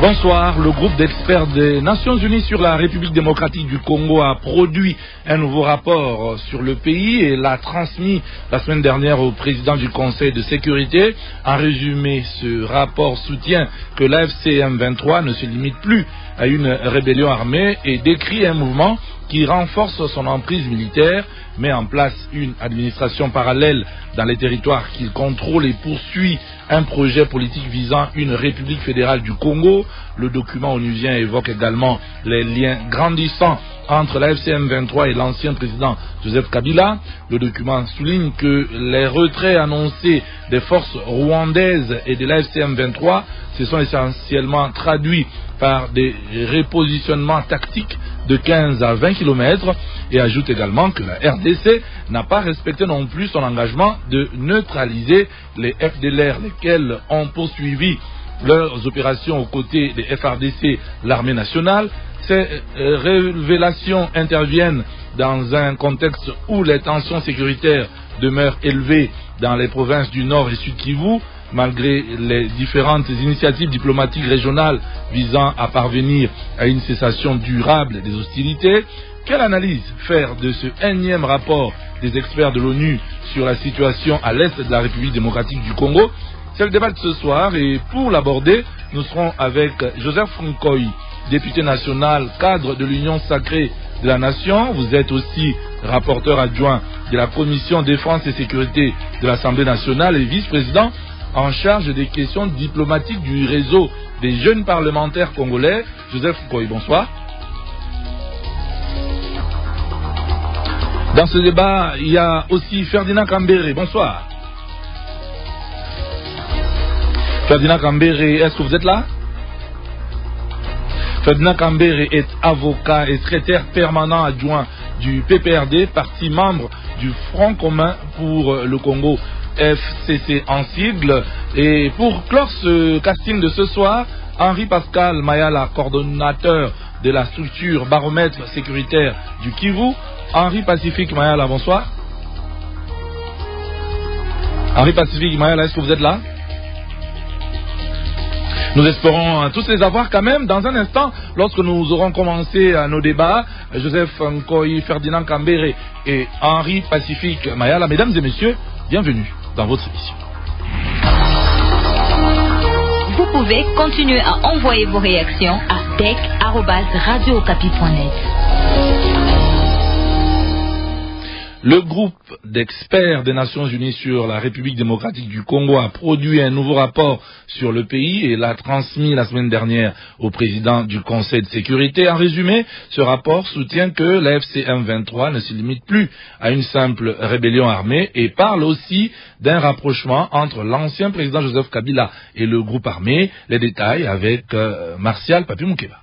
Bonsoir. Le groupe d'experts des Nations Unies sur la République démocratique du Congo a produit un nouveau rapport sur le pays et l'a transmis la semaine dernière au président du Conseil de sécurité. En résumé, ce rapport soutient que l'AFC M23 ne se limite plus à une rébellion armée et décrit un mouvement qui renforce son emprise militaire, met en place une administration parallèle dans les territoires qu'il contrôle et poursuit un projet politique visant une République fédérale du Congo. Le document onusien évoque également les liens grandissants entre la FCM 23 et l'ancien président Joseph Kabila. Le document souligne que les retraits annoncés des forces rwandaises et de la FCM 23 se sont essentiellement traduits par des repositionnements tactiques de 15 à 20 km et ajoute également que la RDC n'a pas respecté non plus son engagement de neutraliser les FDLR, lesquels ont poursuivi leurs opérations aux côtés des FRDC, l'armée nationale. Ces révélations interviennent dans un contexte où les tensions sécuritaires demeurent élevées dans les provinces du Nord et Sud Kivu, malgré les différentes initiatives diplomatiques régionales visant à parvenir à une cessation durable des hostilités. Quelle analyse faire de ce énième rapport des experts de l'ONU sur la situation à l'est de la République démocratique du Congo? C'est le débat de ce soir et pour l'aborder, nous serons avec Joseph Nkoyi, député national, cadre de l'Union sacrée de la Nation. Vous êtes aussi rapporteur adjoint de la Commission défense et sécurité de l'Assemblée nationale et vice-président en charge des questions diplomatiques du réseau des jeunes parlementaires congolais. Joseph Nkoyi, bonsoir. Dans ce débat, il y a aussi Ferdinand Kambere, bonsoir. Ferdinand Kambere, est-ce que vous êtes là? Ferdinand Kambere est avocat et secrétaire permanent adjoint du PPRD, parti membre du Front commun pour le Congo, FCC en sigle. Et pour clore ce casting de ce soir, Henri-Pascal Mayala, coordonnateur de la structure baromètre sécuritaire du Kivu. Henri-Pacifique Mayala, bonsoir. Henri-Pacifique Mayala, est-ce que vous êtes là? Nous espérons tous les avoir quand même. Dans un instant, lorsque nous aurons commencé nos débats, Joseph Nkoyi, Ferdinand Kambere et Henri-Pacifique Mayala, mesdames et messieurs, bienvenue dans votre émission. Vous pouvez continuer à envoyer vos réactions à tech@radiookapi.net. Le groupe d'experts des Nations Unies sur la République démocratique du Congo a produit un nouveau rapport sur le pays et l'a transmis la semaine dernière au président du Conseil de sécurité. En résumé, ce rapport soutient que la FCM 23 ne se limite plus à une simple rébellion armée et parle aussi d'un rapprochement entre l'ancien président Joseph Kabila et le groupe armé. Les détails avec Martial Papi Moukeba.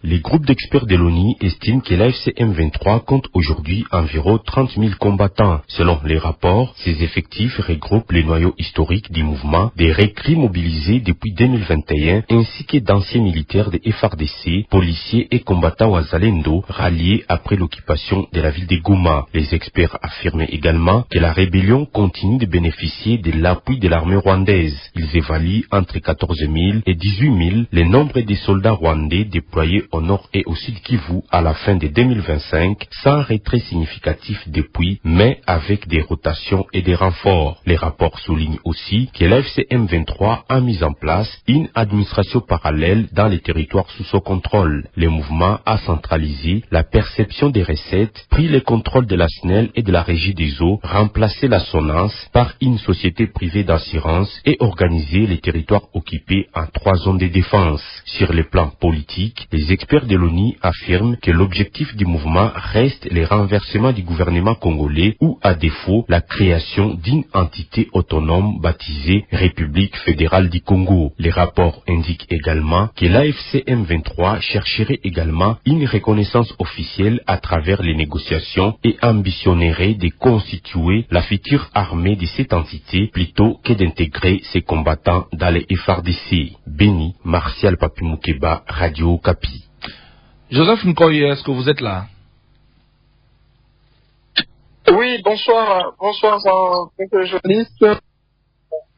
Les groupes d'experts de l'ONU estiment que l'AFC M23 compte aujourd'hui environ 30 000 combattants. Selon les rapports, ces effectifs regroupent les noyaux historiques du mouvement, des recrues mobilisés depuis 2021, ainsi que d'anciens militaires de FRDC, policiers et combattants Wazalendo, ralliés après l'occupation de la ville de Goma. Les experts affirment également que la rébellion continue de bénéficier de l'appui de l'armée rwandaise. Ils évaluent entre 14 000 et 18 000 le nombre de soldats rwandais déployés au nord et au sud Kivu à la fin de 2025, sans retrait significatif depuis, mais avec des rotations et des renforts. Les rapports soulignent aussi que l'AFC M23 a mis en place une administration parallèle dans les territoires sous son contrôle. Le mouvement a centralisé la perception des recettes, pris le contrôle de la SNEL et de la régie des eaux, remplacé la SONAS par une société privée d'assurance et organisé les territoires occupés en 3 zones de défense. Sur le plan politique, les experts de l'ONU affirment que l'objectif du mouvement reste le renversement du gouvernement congolais ou, à défaut, la création d'une entité autonome baptisée République fédérale du Congo. Les rapports indiquent également que l'AFC M23 chercherait également une reconnaissance officielle à travers les négociations et ambitionnerait de constituer la future armée de cette entité plutôt que d'intégrer ses combattants dans les FRDC. Béni, Martial Papi Moukeba, Radio Okapi. Joseph Nkoyi, est-ce que vous êtes là? Oui, bonsoir, bonsoir, journaliste.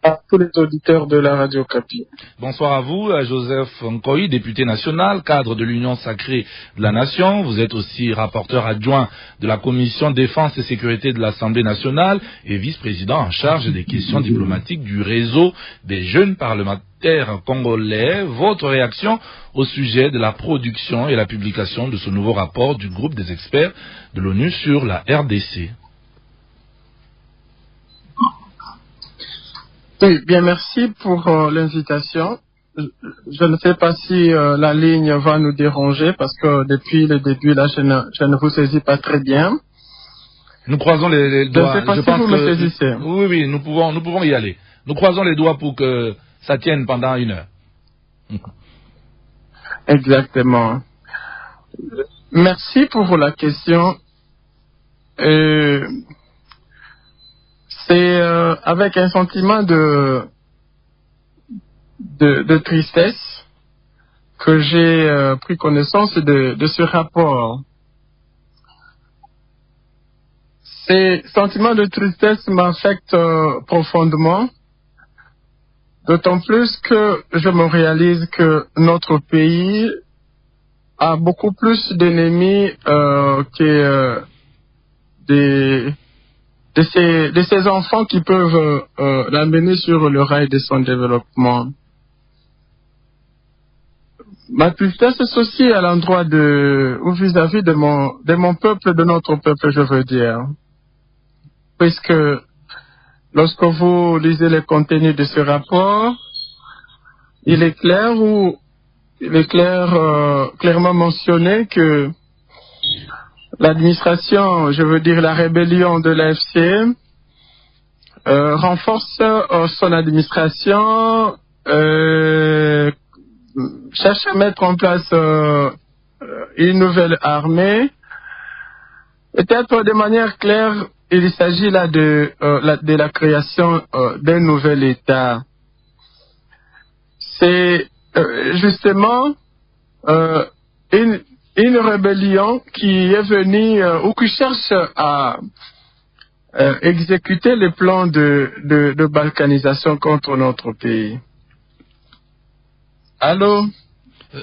à tous les auditeurs de la Radio Okapi. Bonsoir à vous, Joseph Nkoyi, député national, cadre de l'Union sacrée de la Nation. Vous êtes aussi rapporteur adjoint de la Commission défense et sécurité de l'Assemblée nationale et vice-président en charge des questions diplomatiques du réseau des jeunes parlementaires congolais. Votre réaction au sujet de la production et la publication de ce nouveau rapport du groupe des experts de l'ONU sur la RDC? Oui, bien, merci pour l'invitation. Je ne sais pas si la ligne va nous déranger parce que depuis le début, là, je ne vous saisis pas très bien. Nous croisons les doigts. Je ne sais pas si vous me saisissez. Oui, nous pouvons y aller. Nous croisons les doigts pour que ça tienne pendant 1 heure. Exactement. Merci pour la question. C'est avec un sentiment de tristesse que j'ai pris connaissance de ce rapport. Ces sentiments de tristesse m'affectent profondément, d'autant plus que je me réalise que notre pays a beaucoup plus d'ennemis que de ces enfants qui peuvent l'amener sur le rail de son développement. Ma tristesse est aussi à l'endroit ou vis-à-vis de mon peuple, de notre peuple, je veux dire. Puisque lorsque vous lisez le contenu de ce rapport, il est clairement mentionné que l'administration, je veux dire la rébellion de l'AFC, renforce son administration, cherche à mettre en place une nouvelle armée. Peut-être de manière claire, il s'agit là de la création d'un nouvel État. C'est justement une rébellion qui est venue ou qui cherche à exécuter les plans de balkanisation contre notre pays. Allô?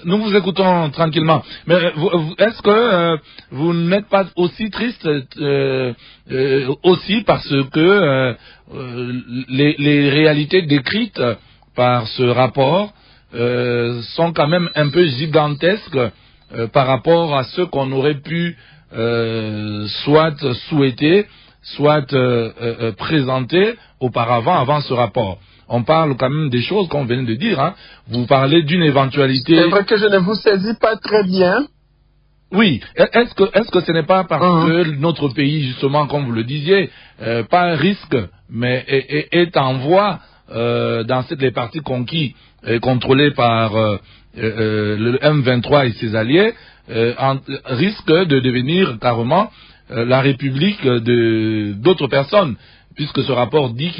Nous vous écoutons tranquillement. Mais est-ce que vous n'êtes pas aussi triste aussi parce que les réalités décrites par ce rapport sont quand même un peu gigantesques par rapport à ce qu'on aurait pu soit souhaiter, soit présenter auparavant, avant ce rapport? On parle quand même des choses qu'on vient de dire. Hein. Vous parlez d'une éventualité... C'est vrai que je ne vous saisis pas très bien. Oui. Est-ce que ce n'est pas parce que notre pays, justement, comme vous le disiez, pas un risque, mais est en voie dans les parties conquis, contrôlées par le M23 et ses alliés, risque de devenir carrément la république d'autres personnes, puisque ce rapport dit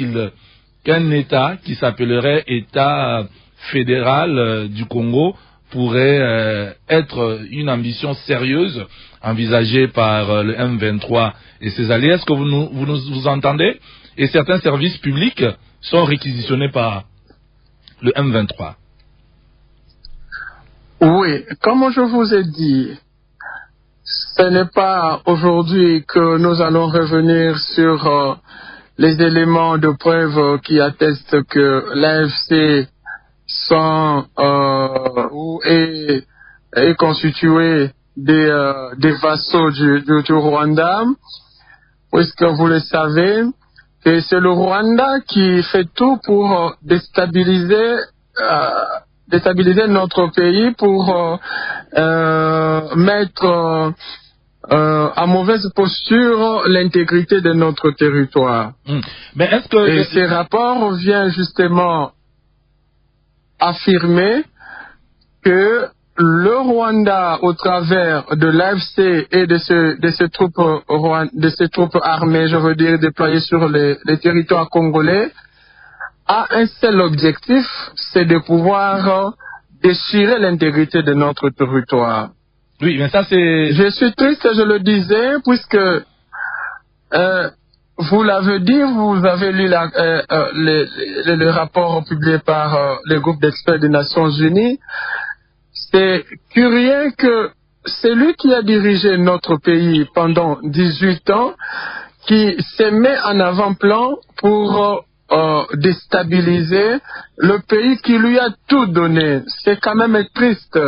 qu'un État qui s'appellerait État fédéral du Congo pourrait être une ambition sérieuse envisagée par le M23 et ses alliés. Est-ce que vous entendez? Et certains services publics sont réquisitionnés par le M23. Oui, comme je vous ai dit, ce n'est pas aujourd'hui que nous allons revenir sur les éléments de preuve qui attestent que l'AFC est constitué des vassaux du Rwanda, puisque vous le savez, que c'est le Rwanda qui fait tout pour déstabiliser notre pays, pour mettre à mauvaise posture l'intégrité de notre territoire. Mais est-ce que... Et ces rapports viennent justement affirmer que le Rwanda, au travers de l'AFC et de ces troupes armées, je veux dire déployées sur les territoires congolais, a un seul objectif, c'est de pouvoir déchirer l'intégrité de notre territoire. Oui, mais ça c'est... Je suis triste, je le disais, puisque vous l'avez dit, vous avez lu le rapport publié par le groupe d'experts des Nations Unies. C'est curieux que c'est lui qui a dirigé notre pays pendant 18 ans, qui se met en avant-plan pour déstabiliser le pays qui lui a tout donné. C'est quand même triste.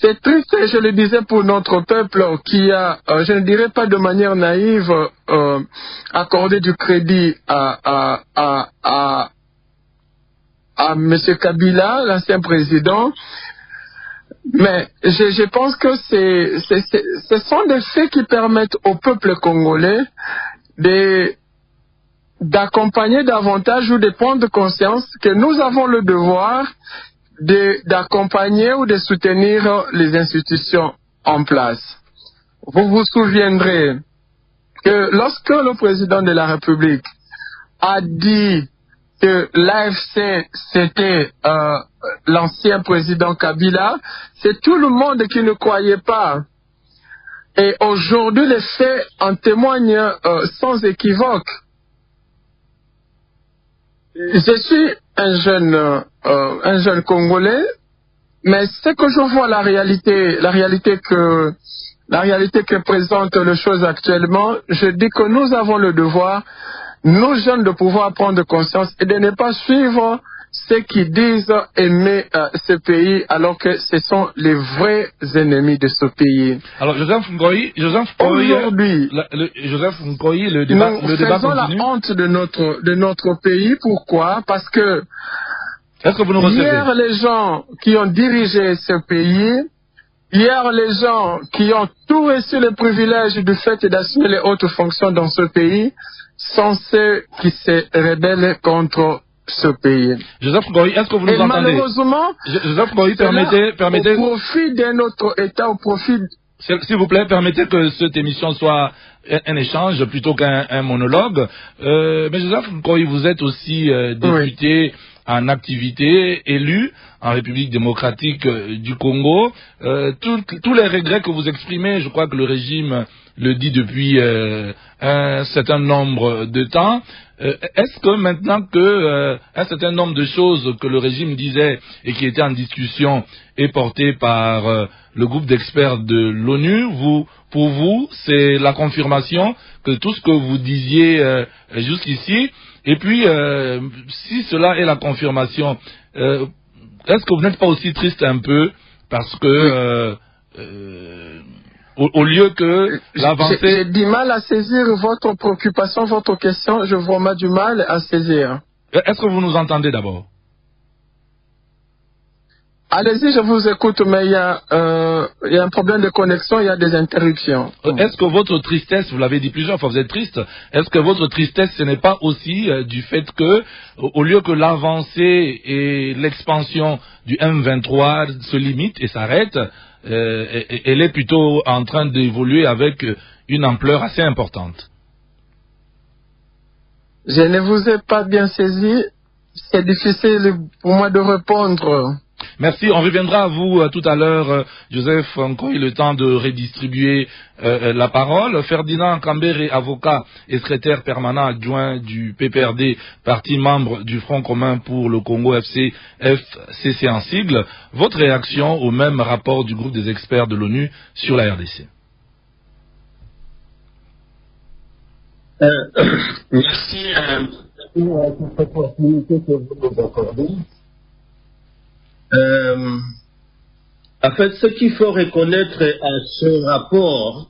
C'est triste, et je le disais, pour notre peuple qui a, je ne dirais pas de manière naïve, accordé du crédit à M. Kabila, l'ancien président. Mais je pense que ce sont des faits qui permettent au peuple congolais d'accompagner davantage ou de prendre conscience que nous avons le devoir d'accompagner ou de soutenir les institutions en place. Vous vous souviendrez que lorsque le président de la République a dit que l'AFC c'était l'ancien président Kabila, c'est tout le monde qui ne croyait pas. Et aujourd'hui, les faits en témoignent sans équivoque. Je suis un jeune Congolais, mais ce que je vois, la réalité que présente les choses actuellement, je dis que nous avons le devoir, nous jeunes, de pouvoir prendre conscience et de ne pas suivre ceux qui disent aimer ce pays alors que ce sont les vrais ennemis de ce pays. Alors Joseph Ngoyi, aujourd'hui, le débat faisons continue. La honte de notre pays. Pourquoi? Parce que est-ce que vous nous recevez? Hier, les gens qui ont dirigé ce pays, hier, les gens qui ont tout reçu le privilège du fait d'assumer les hautes fonctions dans ce pays sont ceux qui se rebellent contre ce pays. Joseph Ngoyi, est-ce que vous nous Et entendez? Malheureusement, Joseph Ngoyi, permettez... au profit de notre État, au profit... S'il vous plaît, permettez que cette émission soit un échange plutôt qu'un monologue. Mais Joseph Ngoyi, vous êtes aussi député en activité, élu en République démocratique du Congo. Tous les regrets que vous exprimez, je crois que le régime le dit depuis un certain nombre de temps. Est-ce que maintenant que un certain nombre de choses que le régime disait et qui étaient en discussion est porté par le groupe d'experts de l'ONU, pour vous, c'est la confirmation que tout ce que vous disiez jusqu'ici, et puis si cela est la confirmation, est-ce que vous n'êtes pas aussi triste un peu parce que au lieu que l'avancée... J'ai du mal à saisir votre préoccupation, votre question, je vraiment du mal à saisir. Est-ce que vous nous entendez d'abord? Allez-y, je vous écoute, mais il y a un problème de connexion, il y a des interruptions. Est-ce que votre tristesse, vous l'avez dit plusieurs fois, vous êtes triste, est-ce que votre tristesse, ce n'est pas aussi du fait que, au lieu que l'avancée et l'expansion du M23 se limitent et s'arrêtent, elle est plutôt en train d'évoluer avec une ampleur assez importante? Je ne vous ai pas bien saisi, c'est difficile pour moi de répondre. Merci, on reviendra à vous tout à l'heure, Joseph Ngoyi, le temps de redistribuer la parole. Ferdinand Kambere, avocat et secrétaire permanent adjoint du PPRD, parti membre du Front commun pour le Congo FCC en sigle. Votre réaction au même rapport du groupe des experts de l'ONU sur la RDC? Merci pour cette opportunité que vous nous accordez. En fait, ce qu'il faut reconnaître à ce rapport,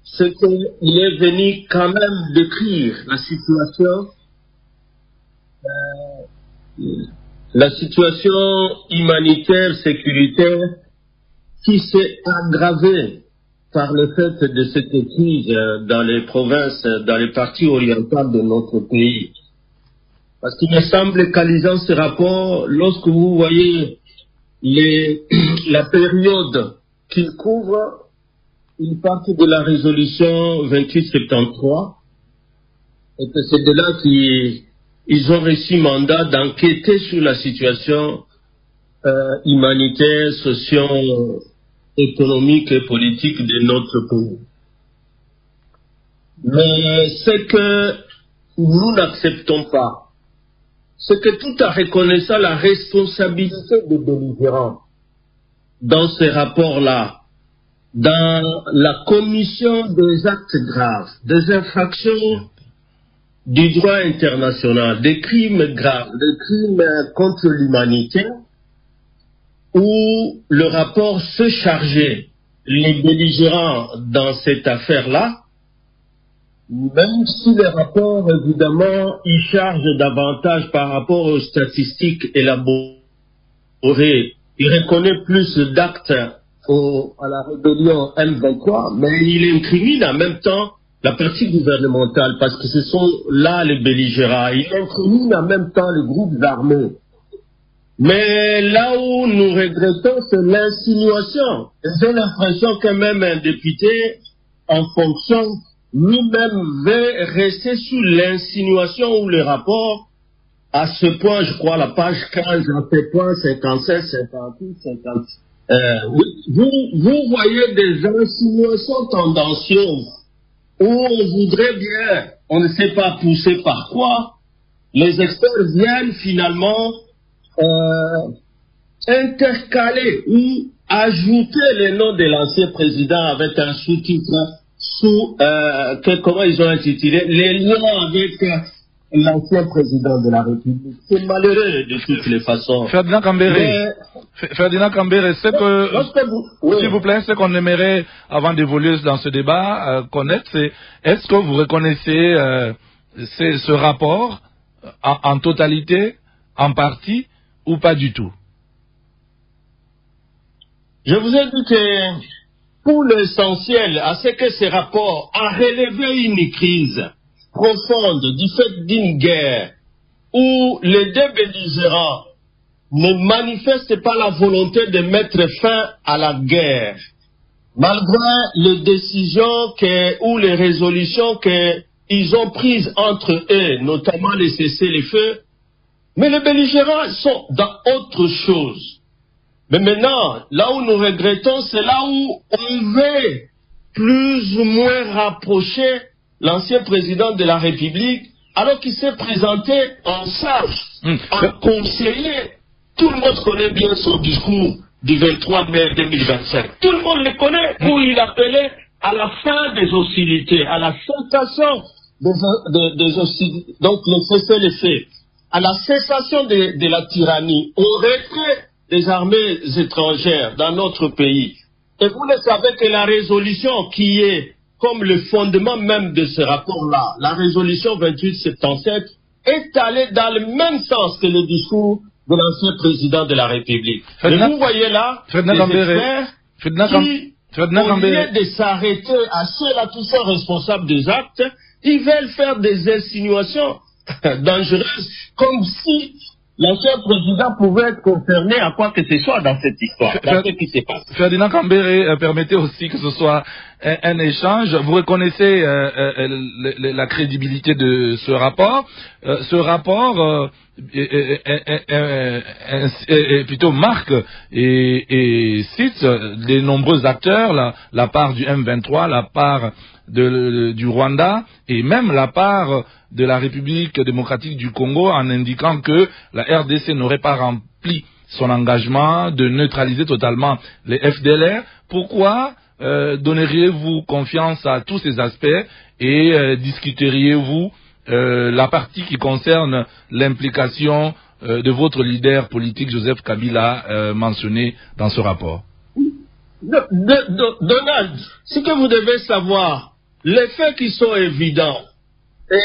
c'est qu'il est venu quand même décrire la situation humanitaire, sécuritaire, qui s'est aggravée par le fait de cette crise dans les provinces, dans les parties orientales de notre pays. Parce qu'il me semble qu'à lisant ce rapport, lorsque vous voyez la période qu'il couvre, une partie de la résolution 2873, et que c'est de là qu'ils ont reçu mandat d'enquêter sur la situation humanitaire, socio-économique et politique de notre pays. Mais ce que nous n'acceptons pas, c'est que tout en reconnaissant la responsabilité des belligérants dans ces rapports-là, dans la commission des actes graves, des infractions du droit international, des crimes graves, des crimes contre l'humanité, où le rapport se chargeait, les belligérants dans cette affaire-là, même si le rapport, évidemment, il charge davantage par rapport aux statistiques élaborées, il reconnaît plus d'actes à la rébellion M23, mais il incrimine en même temps la partie gouvernementale, parce que ce sont là les belligérants. Il incrimine en même temps les groupes armés. Mais là où nous regrettons, c'est l'insinuation. J'ai l'impression que même un député en fonction lui-même veut rester sous l'insinuation ou le rapport. À ce point, je crois, la page 15, à ce point 57, 58, 50. Vous voyez des insinuations tendancieuses où on voudrait bien, on ne sait pas pousser par quoi, les experts viennent finalement intercaler ou ajouter les noms de l'ancien président avec un sous-titre comment ils ont intitulé, les liens avec l'ancien président de la République. C'est malheureux de toutes les façons. Ferdinand Kambere, c'est que, oui. S'il vous plaît, ce qu'on aimerait, avant d'évoluer dans ce débat, connaître, c'est est-ce que vous reconnaissez ce rapport en totalité, en partie, ou pas du tout? Je vous ai dit que, pour l'essentiel, à ce que ce rapport a relevé une crise profonde du fait d'une guerre où les deux belligérants ne manifestent pas la volonté de mettre fin à la guerre, malgré les décisions ou les résolutions qu'ils ont prises entre eux, notamment les cessez-le-feu. Mais les belligérants sont dans autre chose. Mais maintenant, là où nous regrettons, c'est là où on veut plus ou moins rapprocher l'ancien président de la République, alors qu'il s'est présenté en sage, en conseiller. Tout le monde connaît bien son discours du 23 mai 2025. Tout le monde le connaît, où il appelait à la fin des hostilités, à la cessation des hostilités, donc le cessez-le-feu, à la cessation de la tyrannie, au retrait des armées étrangères dans notre pays. Et vous le savez que la résolution qui est comme le fondement même de ce rapport-là, la résolution 2877, est allée dans le même sens que le discours de l'ancien président de la République. Et vous voyez là, les experts qui, au lieu de s'arrêter à ceux-là qui sont responsables des actes, ils veulent faire des insinuations dangereuses, comme si l'ancien président pouvait être concerné à quoi que ce soit dans cette histoire, dans ce qui se passe. Ferdinand Kambere, permettez aussi que ce soit un échange. Vous reconnaissez la crédibilité de ce rapport. Ce rapport plutôt marque et cite les nombreux acteurs, la part du M23, la part du Rwanda et même la part de la République démocratique du Congo, en indiquant que la RDC n'aurait pas rempli son engagement de neutraliser totalement les FDLR. Pourquoi donneriez-vous confiance à tous ces aspects et discuteriez-vous la partie qui concerne l'implication de votre leader politique Joseph Kabila mentionné dans ce rapport? Donald, ce que vous devez savoir, les faits qui sont évidents, et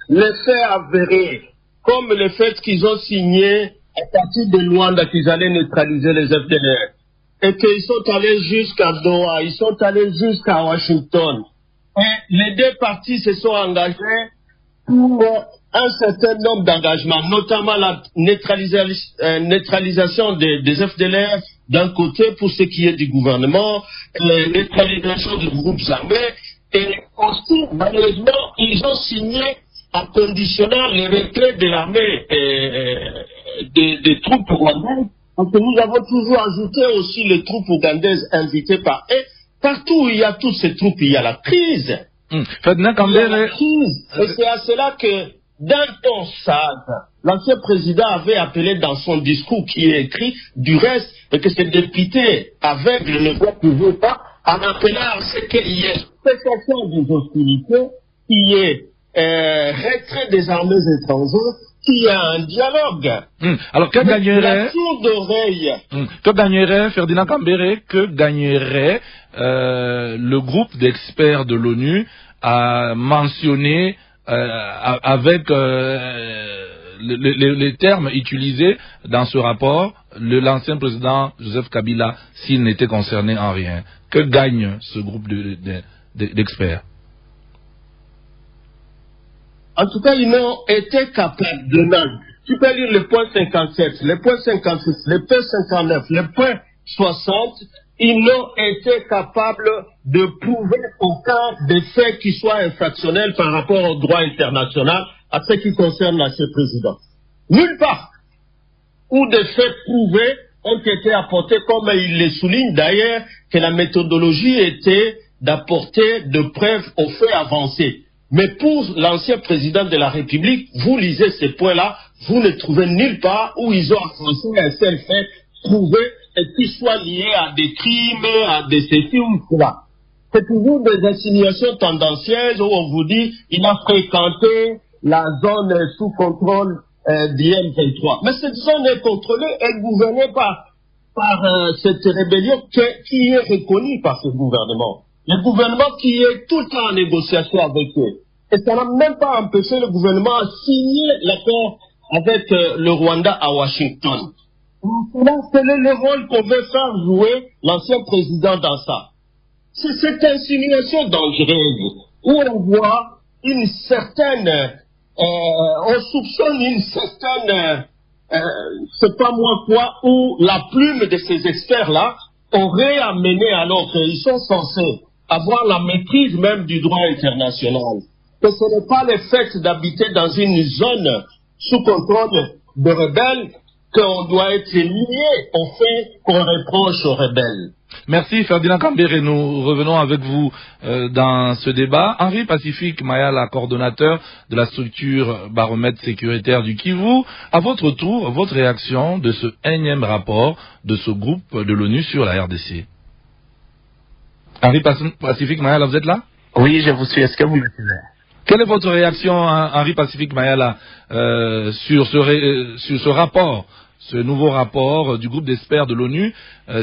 les faits avérés, comme le fait qu'ils ont signé à partir de Luanda qu'ils allaient neutraliser les FDLR, et qu'ils sont allés jusqu'à Doha, ils sont allés jusqu'à Washington, et les deux parties se sont engagées pour un certain nombre d'engagements, notamment la neutralisation des FDLR d'un côté pour ce qui est du gouvernement, la neutralisation des groupes armés, et aussi, malheureusement, ils ont signé en conditionnant le retrait de l'armée des troupes rwandaises, parce que nous avons toujours ajouté aussi les troupes ougandaises invitées par eux. Partout où il y a toutes ces troupes, il y a la crise. Ferdinand Kambere. Et c'est à cela que, d'un ton sage, l'ancien président avait appelé dans son discours qui est écrit, du reste, que ces députés aveugles ne voient toujours pas, en appelant à ce qu'il y ait cessation des hostilités, qu'il y ait retrait des armées étrangères, qu'il y ait un dialogue. Alors, que gagnerait... La tour d'oreille. Que gagnerait Ferdinand Kambere, que gagnerait le groupe d'experts de l'ONU à mentionner avec les termes utilisés dans ce rapport, l'ancien président Joseph Kabila, s'il n'était concerné en rien. Que gagne ce groupe d'experts? En tout cas, ils n'ont été capables de même. Tu peux lire le point 57, le point 56, le point 59, le point 60. Ils n'ont été capables de prouver aucun des faits qui soient infractionnels par rapport au droit international à ce qui concerne l'ancien président. Nulle part où des faits prouvés ont été apportés, comme il le souligne d'ailleurs, que la méthodologie était d'apporter de preuves aux faits avancés. Mais pour l'ancien président de la République, vous lisez ces points-là, vous ne trouvez nulle part où ils ont avancé un seul fait prouvé et qui soit lié à des crimes, à des ceci ou cela. C'est toujours des insinuations tendancieuses où on vous dit il a fréquenté la zone sous contrôle du M23. Mais cette zone est contrôlée et gouvernée par cette rébellion qui est reconnue par ce gouvernement. Le gouvernement qui est tout le temps en négociation avec eux. Et ça n'a même pas empêché le gouvernement à signer l'accord avec le Rwanda à Washington. C'est le rôle qu'on veut faire jouer l'ancien président dans ça. C'est cette insinuation dangereuse où on voit une certaine... on soupçonne une certaine... c'est pas moi quoi, où la plume de ces experts-là aurait amené, alors qu'ils sont censés avoir la maîtrise même du droit international. Que ce n'est pas le fait d'habiter dans une zone sous contrôle de rebelles qu'on doit être lié au fait qu'on reproche aux rebelles. Merci Ferdinand Kambere. Nous revenons avec vous dans ce débat. Henri Pacifique Mayala, coordonnateur de la structure baromètre sécuritaire du Kivu. À votre tour, votre réaction de ce énième rapport de ce groupe de l'ONU sur la RDC. Henri Pacifique Mayala, vous êtes là? Oui, je vous suis. Est-ce que vous me suivez? Quelle est votre réaction, Henri Pacifique Mayala, sur ce rapport, ce nouveau rapport du groupe d'experts de l'ONU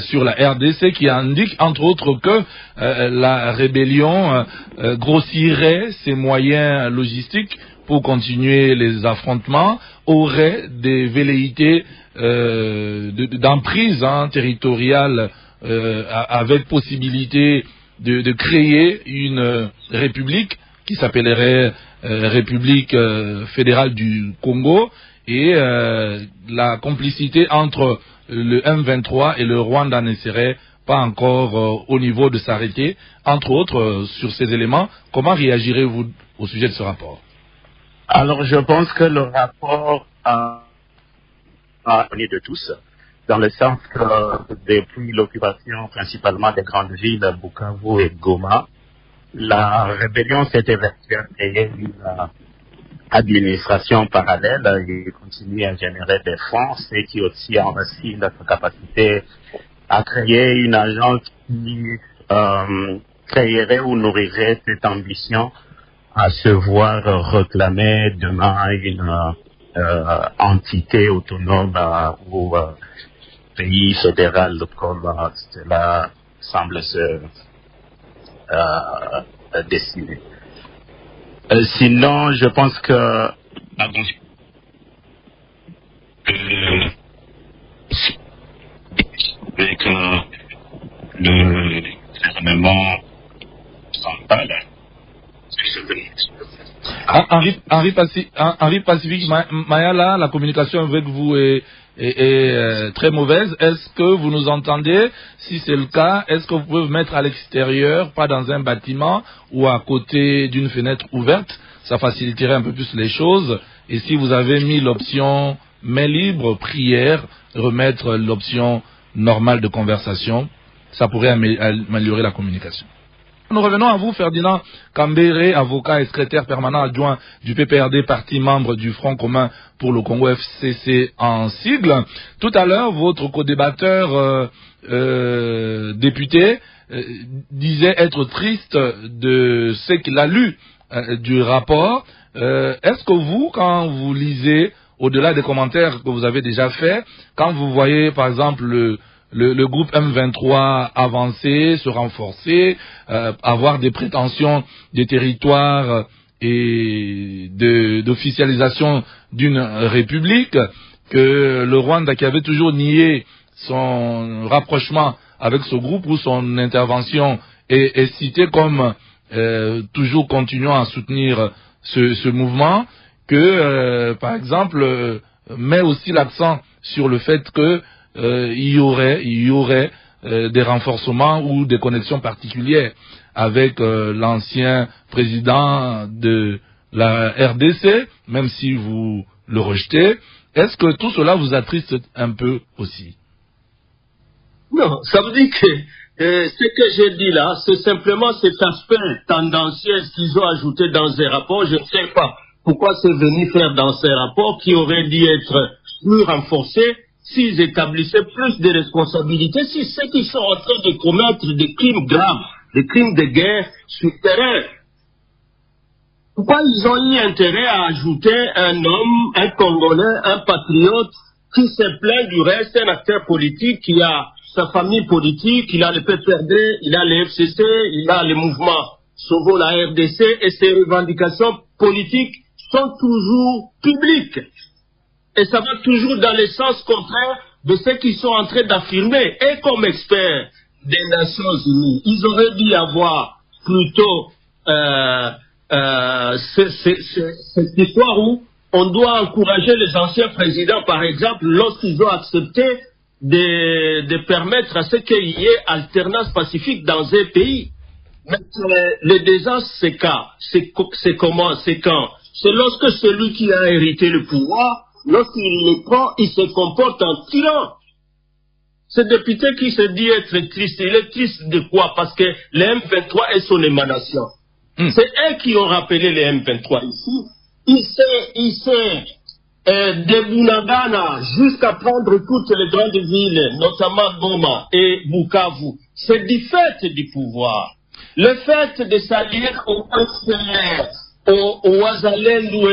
sur la RDC qui indique, entre autres, que la rébellion grossirait ses moyens logistiques pour continuer les affrontements, aurait des velléités d'emprise territoriale avec possibilité de créer une république qui s'appellerait République fédérale du Congo, et la complicité entre le M23 et le Rwanda ne serait pas encore au niveau de s'arrêter. Entre autres, sur ces éléments, comment réagirez-vous au sujet de ce rapport? Alors, je pense que le rapport a donné de tous, dans le sens que depuis l'occupation principalement des grandes villes, Bukavu et Goma, la rébellion s'est évertuée à créer une administration parallèle et continue à générer des fonds, et qui aussi enrichit notre capacité à créer une agence qui créerait ou nourrirait cette ambition à se voir réclamer demain une entité autonome ou pays fédéral comme cela semble se dessiner. Sinon, je pense que avec le gouvernement central. Henri Pacifique Mayala, la communication avec vous est très mauvaise. Est-ce que vous nous entendez? Si c'est le cas, est-ce que vous pouvez vous mettre à l'extérieur, pas dans un bâtiment ou à côté d'une fenêtre ouverte? Ça faciliterait un peu plus les choses. Et si vous avez mis l'option main libre, prière, remettre l'option normale de conversation, ça pourrait améliorer la communication. Nous revenons à vous, Ferdinand Kambere, avocat et secrétaire permanent adjoint du PPRD, parti membre du Front commun pour le Congo, FCC en sigle. Tout à l'heure, votre co-débatteur député disait être triste de ce qu'il a lu du rapport. Est-ce que vous, quand vous lisez, au-delà des commentaires que vous avez déjà faits, quand vous voyez par exemple le groupe M23 avancer, se renforcer, avoir des prétentions des territoires et d'officialisation d'une république, que le Rwanda, qui avait toujours nié son rapprochement avec ce groupe ou son intervention, est cité comme toujours continuant à soutenir ce mouvement, que par exemple met aussi l'accent sur le fait que il y aurait des renforcements ou des connexions particulières avec l'ancien président de la RDC, même si vous le rejetez. Est-ce que tout cela vous attriste un peu aussi? Non, ça veut dire que ce que j'ai dit là, c'est simplement cet aspect tendanciel qu'ils ont ajouté dans un rapport. Je ne sais pas pourquoi c'est venu faire dans ces rapports qui auraient dû être plus renforcés s'ils établissaient plus de responsabilités, si ceux qui sont en train de commettre des crimes graves, des crimes de guerre sur terrain. Pourquoi ils ont eu intérêt à ajouter un homme, un Congolais, un patriote qui se plaint du reste, un acteur politique qui a sa famille politique, il a le PPRD, il a le FCC, il a le mouvement Sauvo la RDC, et ses revendications politiques sont toujours publiques. Et ça va toujours dans le sens contraire de ce qu'ils sont en train d'affirmer. Et comme experts des Nations Unies, ils auraient dû avoir plutôt cette histoire où on doit encourager les anciens présidents, par exemple, lorsqu'ils ont accepté de permettre à ce qu'il y ait alternance pacifique dans un pays. Mais le désastre, c'est quand? C'est comment? C'est quand? C'est lorsque celui qui a hérité le pouvoir, lorsqu'il le prend, il se comporte en tyran. Ce député qui se dit être triste, il est triste de quoi? Parce que le M23 est son émanation. C'est eux qui ont rappelé le M23 ici. Il s'est de Bunagana jusqu'à prendre toutes les grandes villes, notamment Goma et Bukavu. C'est du fait du pouvoir. Le fait de s'allier au FCR, au Ouazalendo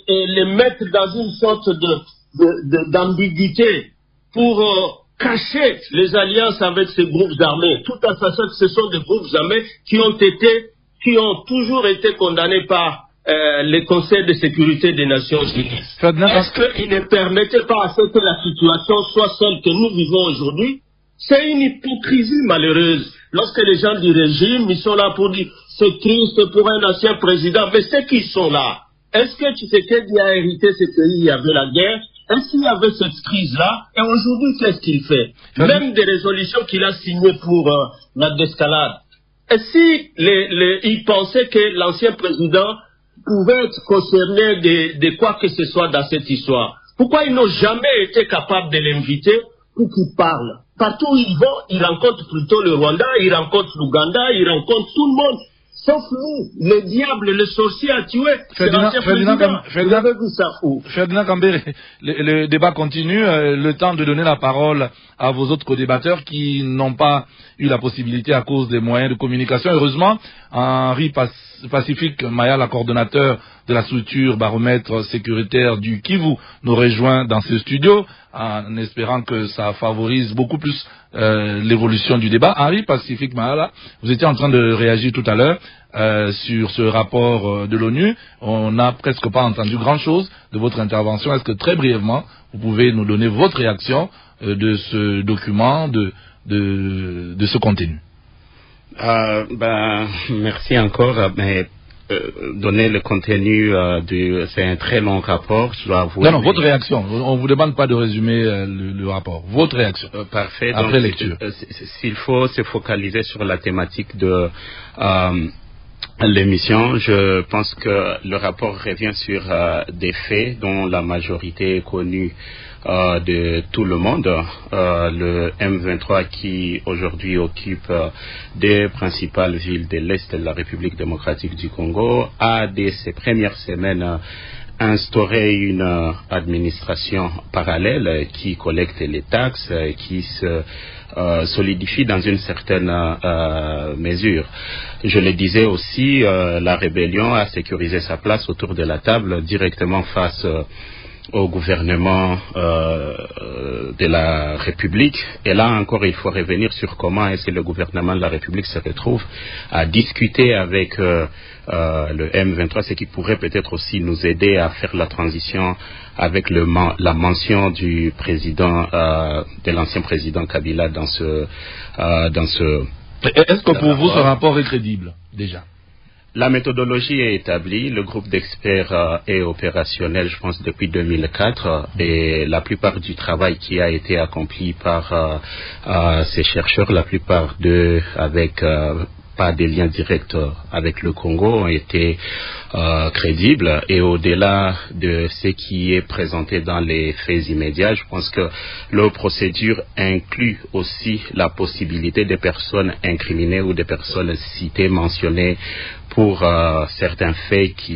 et les mettre dans une sorte d'ambiguïté pour cacher les alliances avec ces groupes armés, tout en sachant que ce sont des groupes armés qui ont toujours été condamnés par le Conseil de sécurité des Nations Unies. Est-ce qu'ils ne permettaient pas à ce que la situation soit celle que nous vivons aujourd'hui? C'est une hypocrisie malheureuse. Lorsque les gens du régime, ils sont là pour dire c'est triste pour un ancien président, mais ceux qui sont là, est-ce que Tshisekedi a hérité ce pays? Il y avait la guerre. Est-ce qu'il y avait cette crise-là? Et aujourd'hui, qu'est-ce qu'il fait? Même des résolutions qu'il a signées pour la désescalade. Et si il pensait que l'ancien président pouvait être concerné de quoi que ce soit dans cette histoire, pourquoi ils n'ont jamais été capables de l'inviter pour qu'il parle? Partout où ils vont, ils rencontrent plutôt le Rwanda, ils rencontrent l'Ouganda, ils rencontrent tout le monde. Sauf nous, le diable, le sorcier a tué. Ferdinand Kambere, le débat continue. Le temps de donner la parole à vos autres co-débatteurs qui n'ont pas eu la possibilité à cause des moyens de communication. Heureusement, Henri Pacifique Mayala, coordonnateur de la structure baromètre sécuritaire du Kivu, nous rejoint dans ce studio en espérant que ça favorise beaucoup plus l'évolution du débat. Henri Pacifique Mayala, vous étiez en train de réagir tout à l'heure sur ce rapport de l'ONU. On n'a presque pas entendu grand-chose de votre intervention. Est-ce que très brièvement, vous pouvez nous donner votre réaction de ce document, de ce contenu? Merci encore, mais donner le contenu c'est un très long rapport, je dois avouer. Non, votre réaction. On ne vous demande pas de résumer le rapport. Votre réaction. Parfait. Après lecture. S'il faut se focaliser sur la thématique de l'émission. Je pense que le rapport revient sur des faits dont la majorité est connue de tout le monde. Le M23 qui aujourd'hui occupe des principales villes de l'Est de la République démocratique du Congo a dès ses premières semaines instauré une administration parallèle qui collecte les taxes, qui se solidifie dans une certaine mesure. Je le disais aussi, la rébellion a sécurisé sa place autour de la table directement face au gouvernement de la République. Et là encore, il faut revenir sur comment est-ce que le gouvernement de la République se retrouve à discuter avec le M23, ce qui pourrait peut-être aussi nous aider à faire la transition avec la mention du président, de l'ancien président Kabila dans ce. Est-ce que pour vous ce rapport est crédible déjà? La méthodologie est établie, le groupe d'experts est opérationnel, je pense, depuis 2004, et la plupart du travail qui a été accompli par ces chercheurs, la plupart d'eux avec pas des liens directs avec le Congo, ont été crédibles. Et au-delà de ce qui est présenté dans les faits immédiats, je pense que leur procédure inclut aussi la possibilité des personnes incriminées ou des personnes citées, mentionnées pour certains faits que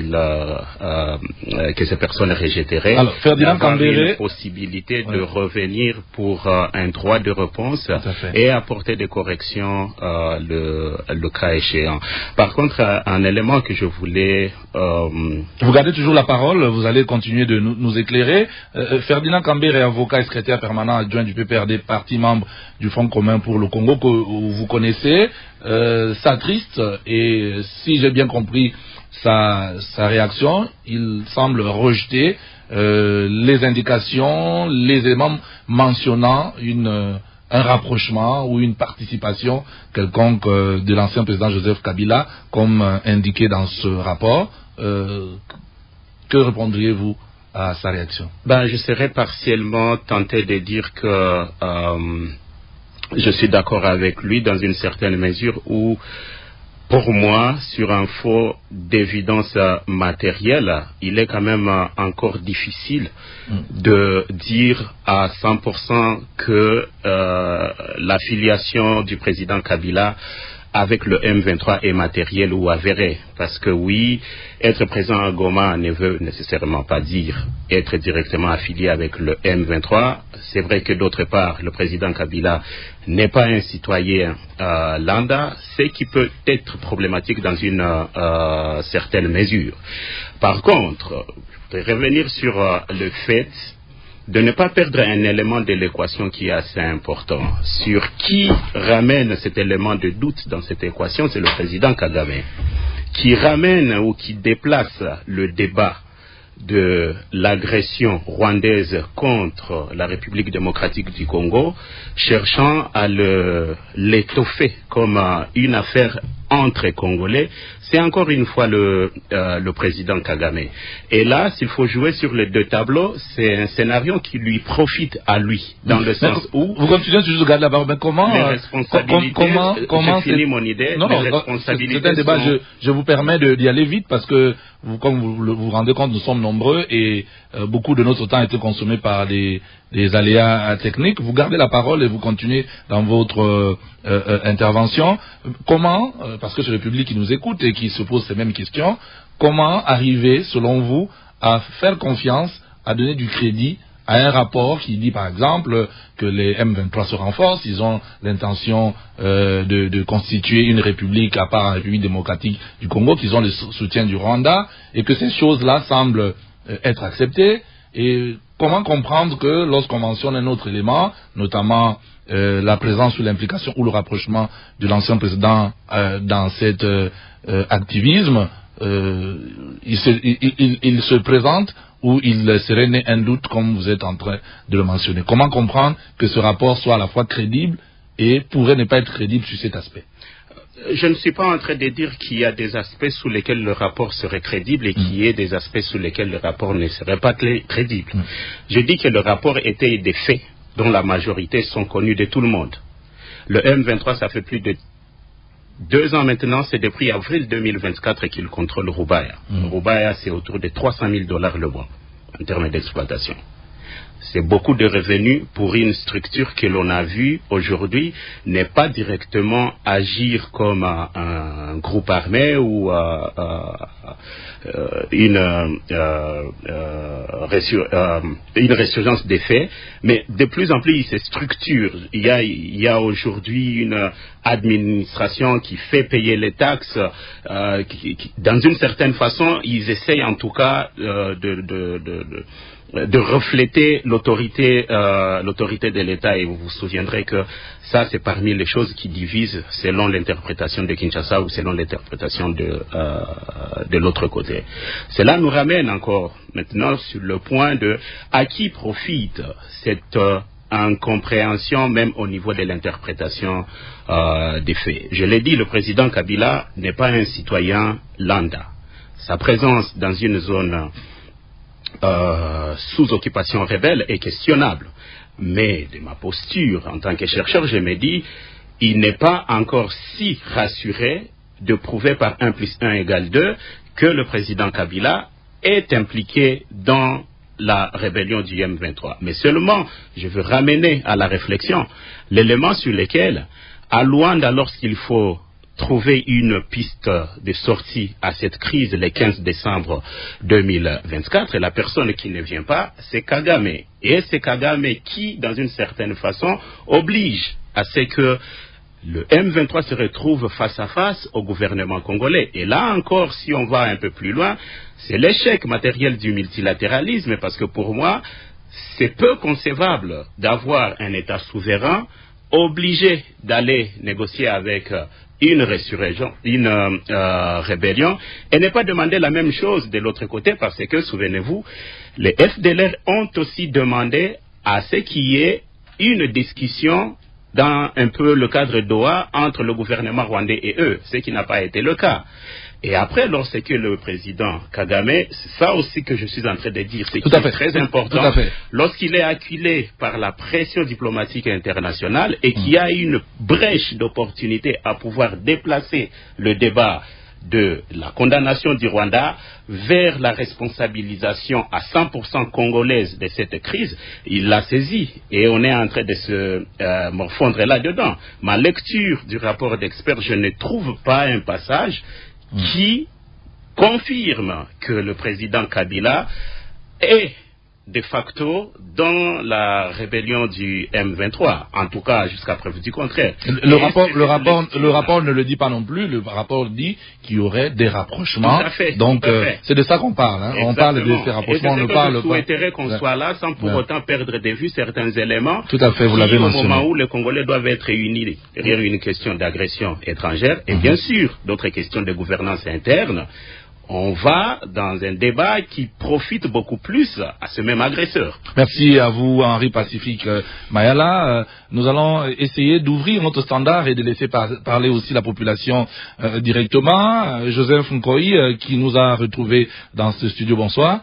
ces personnes rejetteraient. Alors, Ferdinand Kambere, une possibilité de revenir pour un droit de réponse et apporter des corrections le cas échéant. Par contre, un élément que je voulais... Vous gardez toujours la parole, vous allez continuer de nous éclairer. Ferdinand Kambere est avocat et secrétaire permanent adjoint du PPRD, parti membre du Front commun pour le Congo, que vous connaissez. S'attriste, et si j'ai bien compris sa réaction, il semble rejeter les indications, les éléments mentionnant un rapprochement ou une participation quelconque de l'ancien président Joseph Kabila, comme indiqué dans ce rapport. Que répondriez-vous à sa réaction? Je serais partiellement tenté de dire que je suis d'accord avec lui dans une certaine mesure où, pour moi, sur un faux d'évidence matérielle, il est quand même encore difficile de dire à 100% que l'affiliation du président Kabila avec le M23 est matérielle ou avérée. Parce que oui, être présent à Goma ne veut nécessairement pas dire être directement affilié avec le M23. C'est vrai que d'autre part, le président Kabila n'est pas un citoyen lambda, ce qui peut être problématique dans une certaine mesure. Par contre, je voudrais revenir sur le fait de ne pas perdre un élément de l'équation qui est assez important. Sur qui ramène cet élément de doute dans cette équation, c'est le président Kagame, qui ramène ou qui déplace le débat de l'agression rwandaise contre la République démocratique du Congo, cherchant à l'étoffer comme une affaire entre Congolais. C'est encore une fois le président Kagame. Et là, s'il faut jouer sur les deux tableaux, c'est un scénario qui lui profite à lui, dans le sens où... Vous continuez toujours de garder la parole, mais comment... Les responsabilités, comment j'ai fini mon idée, non, c'est un débat, je vous permets d'y aller vite, parce que, comme vous vous rendez compte, nous sommes nombreux, et beaucoup de notre temps a été consommé par des aléas techniques. Vous gardez la parole et vous continuez dans votre intervention. Comment, parce que c'est le public qui nous écoute et qui se pose ces mêmes questions, comment arriver, selon vous, à faire confiance, à donner du crédit à un rapport qui dit, par exemple, que les M23 se renforcent, ils ont l'intention de constituer une république à part la République démocratique du Congo, qu'ils ont le soutien du Rwanda, et que ces choses-là semblent être acceptées. Et comment comprendre que lorsqu'on mentionne un autre élément, notamment la présence ou l'implication ou le rapprochement de l'ancien président dans cet activisme, il se présente où il serait né un doute, comme vous êtes en train de le mentionner. Comment comprendre que ce rapport soit à la fois crédible et pourrait ne pas être crédible sur cet aspect? Je ne suis pas en train de dire qu'il y a des aspects sous lesquels le rapport serait crédible et qu'il y ait des aspects sous lesquels le rapport ne serait pas crédible. Je dis que le rapport était des faits dont la majorité sont connus de tout le monde. Le M23, ça fait plus de 2 ans maintenant, c'est depuis avril 2024 qu'il contrôle Roubaïa. Roubaïa, c'est autour de $300,000 le mois en termes d'exploitation. C'est beaucoup de revenus pour une structure que l'on a vue aujourd'hui n'est pas directement agir comme un groupe armé ou une résurgence des faits, mais de plus en plus il se structure. Il y a aujourd'hui une administration qui fait payer les taxes, dans une certaine façon, ils essayent en tout cas de refléter l'autorité de l'État, et vous vous souviendrez que ça c'est parmi les choses qui divisent selon l'interprétation de Kinshasa ou selon l'interprétation de l'autre côté. Cela nous ramène encore maintenant sur le point de à qui profite cette incompréhension même au niveau de l'interprétation des faits. Je l'ai dit, le président Kabila n'est pas un citoyen lambda. Sa présence dans une zone sous occupation rebelle est questionnable. Mais de ma posture en tant que chercheur, je me dis, il n'est pas encore si rassuré de prouver par 1 + 1 = 2 que le président Kabila est impliqué dans la rébellion du M23. Mais seulement, je veux ramener à la réflexion l'élément sur lequel, à Luanda, lorsqu'il faut trouver une piste de sortie à cette crise le 15 décembre 2024, et la personne qui ne vient pas, c'est Kagame. Et c'est Kagame qui, dans une certaine façon, oblige à ce que le M23 se retrouve face à face au gouvernement congolais. Et là encore, si on va un peu plus loin, c'est l'échec matériel du multilatéralisme, parce que pour moi, c'est peu concevable d'avoir un État souverain obligé d'aller négocier avec une résurrection, une rébellion, et ne pas demander la même chose de l'autre côté, parce que, souvenez-vous, les FDLR ont aussi demandé à ce qu'il y ait une discussion dans un peu le cadre Doha entre le gouvernement rwandais et eux, ce qui n'a pas été le cas. Et après, lorsque le président Kagame, c'est ça aussi que je suis en train de dire, c'est très important, lorsqu'il est acculé par la pression diplomatique internationale et qu'il y a une brèche d'opportunité à pouvoir déplacer le débat de la condamnation du Rwanda vers la responsabilisation à 100% congolaise de cette crise, il l'a saisi et on est en train de se morfondre là-dedans. Ma lecture du rapport d'experts, je ne trouve pas un passage qui confirme que le président Kabila est de facto dans la rébellion du M23, en tout cas jusqu'à preuve du contraire. Le rapport ne le dit pas non plus. Le rapport dit qu'il y aurait des rapprochements. Tout à fait, donc c'est de ça qu'on parle. Hein. On parle de ces rapprochements. Et je souhaiterais qu'on soit là sans pour autant perdre de vue certains éléments. Tout à fait, vous l'avez mentionné. Au moment où les Congolais doivent être unis derrière une question d'agression étrangère et bien sûr d'autres questions de gouvernance interne, on va dans un débat qui profite beaucoup plus à ce même agresseur. Merci à vous, Henri Pacifique Mayala. Nous allons essayer d'ouvrir notre standard et de laisser parler aussi la population directement. Joseph Nkoyi, qui nous a retrouvés dans ce studio, bonsoir.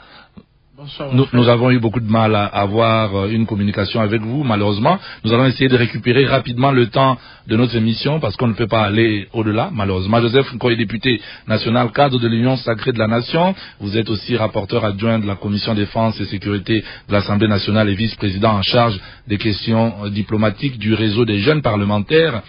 Bonsoir, nous avons eu beaucoup de mal à avoir une communication avec vous, malheureusement. Nous allons essayer de récupérer rapidement le temps de notre émission parce qu'on ne peut pas aller au-delà, malheureusement. Joseph Nkoyi, député national, cadre de l'Union sacrée de la Nation. Vous êtes aussi rapporteur adjoint de la Commission défense et sécurité de l'Assemblée nationale et vice-président en charge des questions diplomatiques du réseau des jeunes parlementaires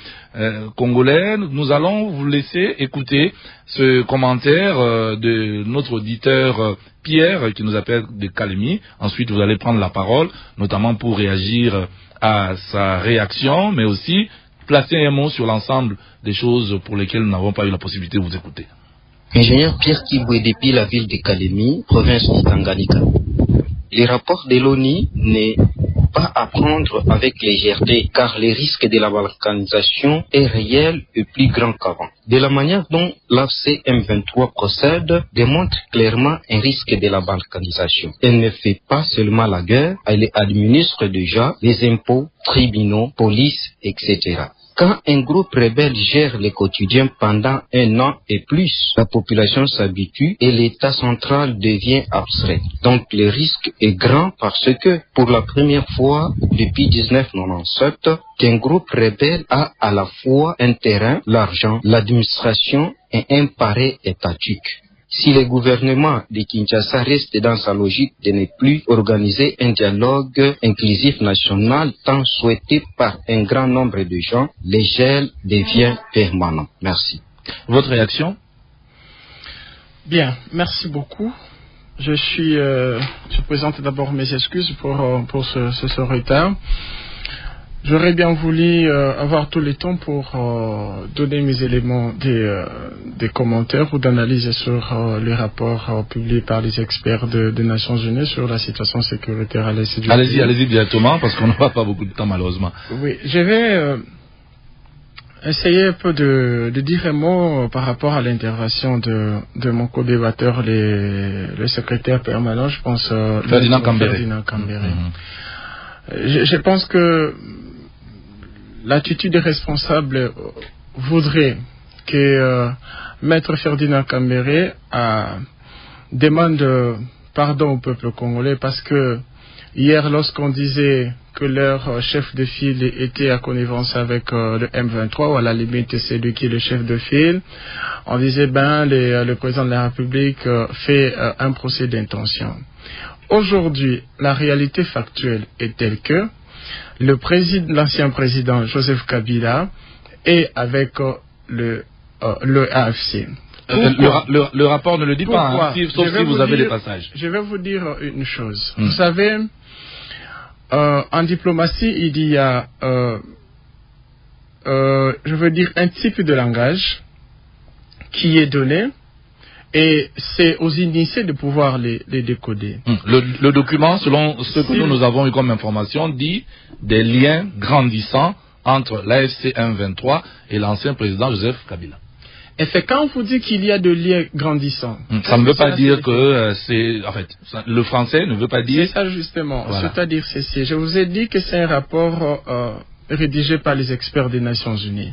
congolais. Nous allons vous laisser écouter ce commentaire de notre auditeur Pierre, qui nous appelle de Kalemi. Ensuite, vous allez prendre la parole, notamment pour réagir à sa réaction, mais aussi placer un mot sur l'ensemble des choses pour lesquelles nous n'avons pas eu la possibilité de vous écouter. Ingénieur Pierre Kibwe depuis la ville de Kalemi, province du Tanganyika. Les rapports de l'ONU n'est pas à prendre avec légèreté, car le risque de la balkanisation est réel et plus grand qu'avant. De la manière dont l'AFC M23 procède démontre clairement un risque de la balkanisation. Elle ne fait pas seulement la guerre, elle administre déjà les impôts, tribunaux, police, etc. Quand un groupe rebelle gère les quotidiens pendant 1 an et plus, la population s'habitue et l'État central devient abstrait. Donc le risque est grand parce que pour la première fois depuis 1997, qu'un groupe rebelle a à la fois un terrain, l'argent, l'administration et un pareil étatique. Si le gouvernement de Kinshasa reste dans sa logique de ne plus organiser un dialogue inclusif national tant souhaité par un grand nombre de gens, le gel devient permanent. Merci. Votre réaction? Bien, merci beaucoup. Je présente d'abord mes excuses pour ce retard. J'aurais bien voulu avoir tout le temps pour donner mes éléments des commentaires ou d'analyse sur les rapports publiés par les experts des Nations Unies sur la situation sécuritaire à l'est du pays. Allez-y directement parce qu'on n'aura pas beaucoup de temps malheureusement. Oui, je vais essayer un peu de dire un mot par rapport à l'intervention de mon co-débatteur, le secrétaire permanent, je pense, Ferdinand Cambéré. Je pense que l'attitude responsable voudrait que Maître Ferdinand Cambéré demande pardon au peuple congolais parce que hier, lorsqu'on disait que leur chef de file était à connivence avec le M23, ou à la limite c'est lui qui est le chef de file, on disait le président de la République fait un procès d'intention. Aujourd'hui, la réalité factuelle est telle que l'ancien président Joseph Kabila est avec le AFC. Le rapport ne le dit pas, sauf si vous avez les passages. Je vais vous dire une chose. Vous savez, en diplomatie, il y a, je veux dire, un type de langage qui est donné. Et c'est aux initiés de pouvoir les décoder. Le document, selon ce que nous avons eu comme information, dit des liens grandissants entre l'AFC M23 et l'ancien président Joseph Kabila. Et fait quand on vous dit qu'il y a de liens grandissants... Ça ne veut pas dire que c'est... En fait, le français ne veut pas dire... C'est ça justement. Voilà. C'est-à-dire ceci. Je vous ai dit que c'est un rapport rédigé par les experts des Nations Unies.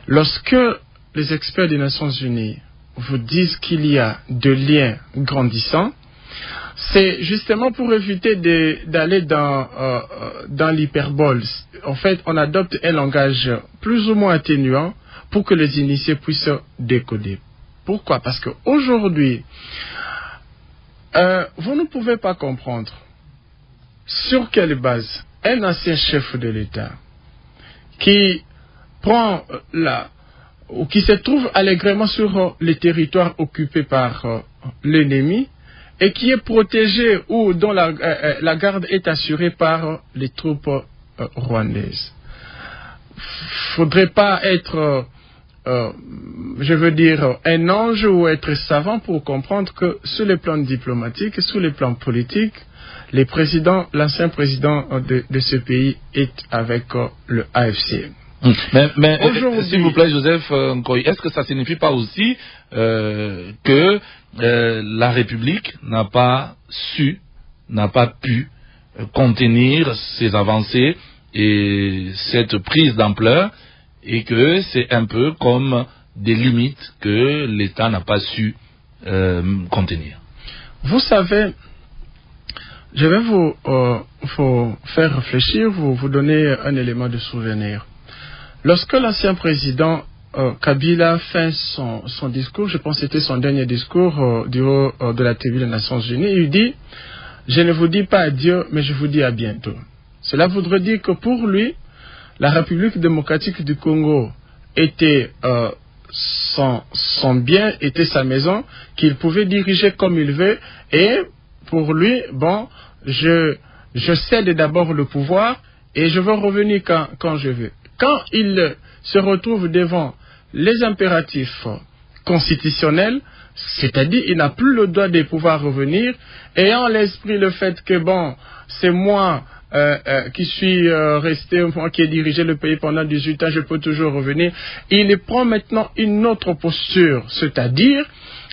Lorsque les experts des Nations Unies vous disent qu'il y a de liens grandissants, c'est justement pour éviter d'aller dans l'hyperbole. En fait, on adopte un langage plus ou moins atténuant pour que les initiés puissent décoder. Pourquoi? Parce qu'aujourd'hui, vous ne pouvez pas comprendre sur quelle base un ancien chef de l'État qui prend ou qui se trouve allègrement sur les territoires occupés par l'ennemi et qui est protégé ou dont la garde est assurée par les troupes rwandaises. Faudrait pas être, je veux dire, un ange ou être savant pour comprendre que sur les plans diplomatiques, sur les plans politiques, l'ancien président de ce pays est avec le AFC. Mais s'il vous plaît, Joseph Nkoy, est-ce que ça ne signifie pas aussi que la République n'a pas pu contenir ces avancées et cette prise d'ampleur et que c'est un peu comme des limites que l'État n'a pas su contenir? Vous savez, je vais vous faire réfléchir, vous donner un élément de souvenir. Lorsque l'ancien président Kabila fait son discours, je pense que c'était son dernier discours du haut de la TV des Nations Unies, il dit « Je ne vous dis pas adieu, mais je vous dis à bientôt ». Cela voudrait dire que pour lui, la République démocratique du Congo était son bien, était sa maison, qu'il pouvait diriger comme il veut, et pour lui, bon, je cède d'abord le pouvoir et je veux revenir quand je veux. Quand il se retrouve devant les impératifs constitutionnels, c'est-à-dire il n'a plus le droit de pouvoir revenir, ayant à l'esprit le fait que bon, c'est moi qui suis resté, moi qui ai dirigé le pays pendant 18 ans, je peux toujours revenir. Il prend maintenant une autre posture, c'est-à-dire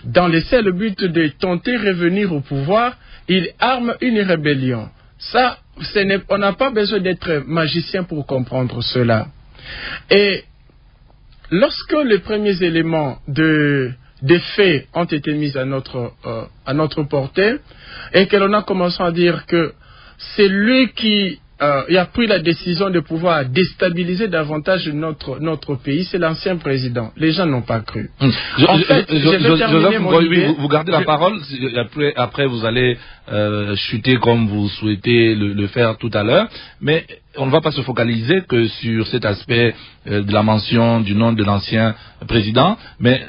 dans le seul but de tenter de revenir au pouvoir, il arme une rébellion. Ça, on n'a pas besoin d'être magicien pour comprendre cela. Et lorsque les premiers éléments des faits ont été mis à notre portée et que l'on a commencé à dire que c'est lui qui a pris la décision de pouvoir déstabiliser davantage notre pays, c'est l'ancien président. Les gens n'ont pas cru. Joseph, vous gardez la parole, après vous allez chuter comme vous souhaitez le faire tout à l'heure, mais on ne va pas se focaliser que sur cet aspect de la mention du nom de l'ancien président, mais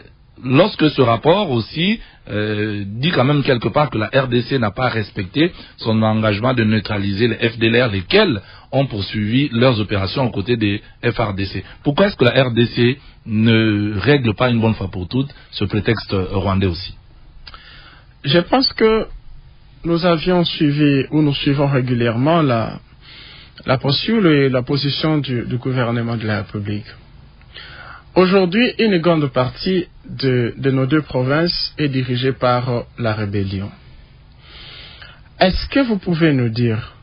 lorsque ce rapport aussi dit quand même quelque part que la RDC n'a pas respecté son engagement de neutraliser les FDLR, lesquels ont poursuivi leurs opérations aux côtés des FARDC. Pourquoi est-ce que la RDC ne règle pas une bonne fois pour toutes ce prétexte rwandais aussi? Je pense que nous avions suivi, ou nous suivons régulièrement la posture et la position du gouvernement de la République. Aujourd'hui, une grande partie de nos deux provinces est dirigée par la rébellion. Est-ce que vous pouvez nous dire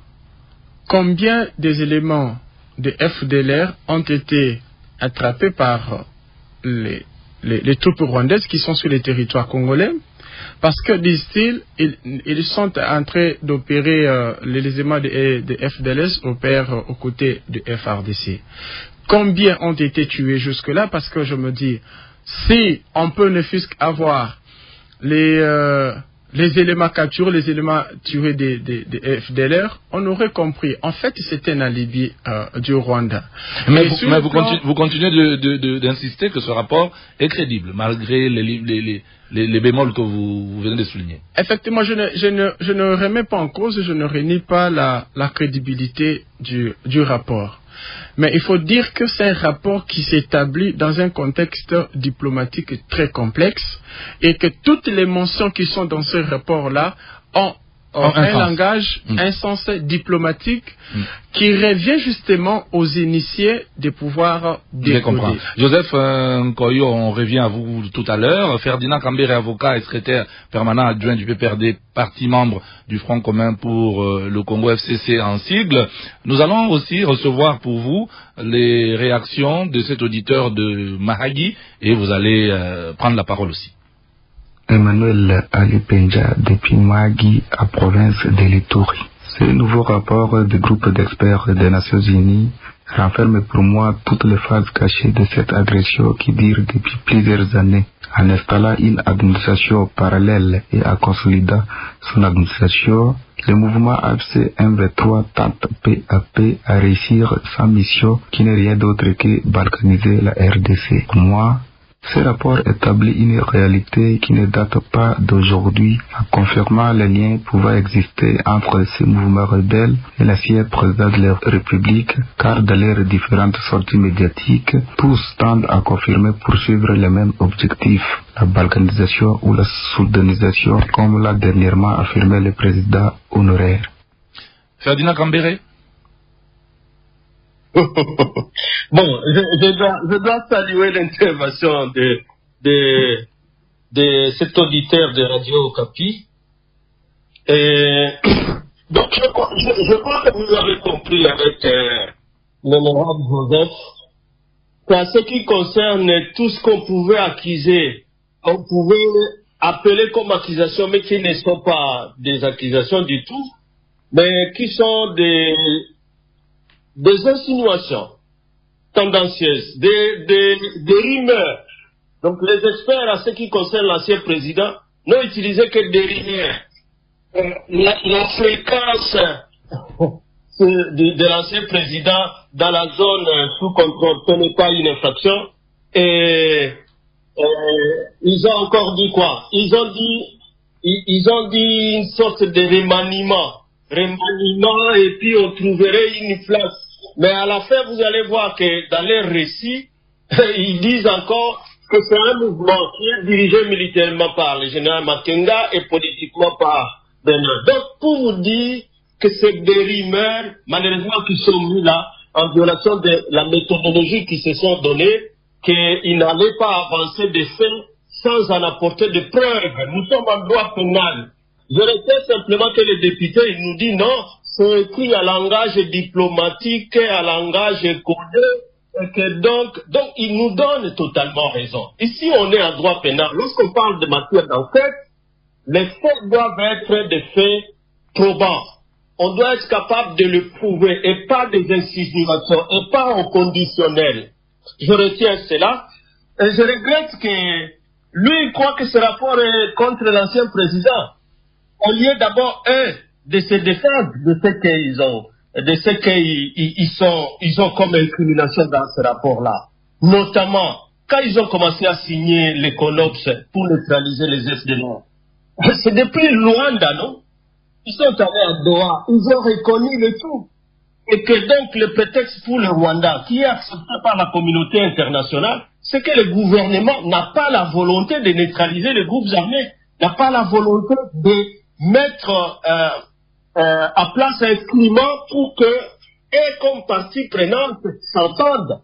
combien des éléments de FDLR ont été attrapés par les troupes rwandaises qui sont sur les territoires congolais? Parce que, disent-ils, ils sont en train d'opérer, les éléments de FDLS opèrent aux côtés de FARDC. Combien ont été tués jusque-là? Parce que je me dis, si on peut ne fût qu'avoir les éléments capturés, les éléments tués des FDLR, on aurait compris. En fait, c'était un alibi du Rwanda. Mais vous continuez d'insister que ce rapport est crédible, malgré les bémols que vous venez de souligner. Effectivement, je ne remets pas en cause, je ne renie pas la crédibilité du rapport. Mais il faut dire que c'est un rapport qui s'établit dans un contexte diplomatique très complexe et que toutes les mentions qui sont dans ce rapport-là ont un langage, un sens diplomatique qui revient justement aux initiés de pouvoir décoder. Joseph Nkoyo, on revient à vous tout à l'heure. Ferdinand Kambere, avocat et secrétaire permanent adjoint du PPRD, parti membre du Front commun pour le Congo FCC en sigle. Nous allons aussi recevoir pour vous les réactions de cet auditeur de Mahagi et vous allez prendre la parole aussi. Emmanuel Ali Penja depuis Magui à province de l'Ituri. Ce nouveau rapport du groupe d'experts des Nations Unies renferme pour moi toutes les phases cachées de cette agression qui dure depuis plusieurs années. En installant une administration parallèle et en consolidant son administration, le mouvement AFC M23 tente peu à peu à réussir sa mission qui n'est rien d'autre que balkaniser la RDC. Pour moi, ce rapport établit une réalité qui ne date pas d'aujourd'hui, en confirmant les liens pouvant exister entre ces mouvements rebelles et l'ancien président de la République, car dans leurs différentes sorties médiatiques, tous tendent à confirmer poursuivre les mêmes objectifs, la balkanisation ou la soudanisation, comme l'a dernièrement affirmé le président honoraire. Ferdinand Kambere. Bon, je dois saluer l'intervention de cet auditeur de Radio Okapi. Donc, je crois que vous avez compris avec l'honorable Joseph qu'en ce qui concerne tout ce qu'on pouvait accuser, on pouvait appeler comme accusation, mais qui ne sont pas des accusations du tout, mais qui sont des insinuations tendancieuses, des rumeurs. Donc les experts en ce qui concerne l'ancien président n'ont utilisé que des rumeurs. La fréquence de l'ancien président dans la zone sous contrôle, ce n'est pas une infraction. Et ils ont encore dit quoi? Ils ont dit une sorte de remaniement, et puis on trouverait une place. Mais à la fin, vous allez voir que dans les récits, ils disent encore que c'est un mouvement qui est dirigé militairement par le général Makenga et politiquement par Bernard. Donc, pour vous dire que c'est des rumeurs, malheureusement, qui sont mis là, en violation de la méthodologie qui se sont données, qu'ils n'allaient pas avancer des faits sans en apporter de preuves. Nous sommes en droit pénal. Je répète simplement que les députés, ils nous disent non, c'est écrit à langage diplomatique, à langage codé, et que donc il nous donne totalement raison. Ici, on est en droit pénal. Lorsqu'on parle de matière d'enquête, les faits doivent être des faits probants. On doit être capable de le prouver et pas des insinuations et pas au conditionnel. Je retiens cela et je regrette que lui il croit que ce rapport est contre l'ancien président. Au lieu d'abord, de se défendre de ce qu'ils ont, de ce qu'ils ont comme incrimination dans ce rapport-là. Notamment, quand ils ont commencé à signer les CONOPS pour neutraliser les FDLR. C'est depuis Luanda, non? Ils sont allés à Doha, ils ont reconnu le tout. Et que donc le prétexte pour le Rwanda, qui est accepté par la communauté internationale, c'est que le gouvernement n'a pas la volonté de neutraliser les groupes armés, n'a pas la volonté de mettre à place un climat pour que, et comme partie prenante, s'entendent.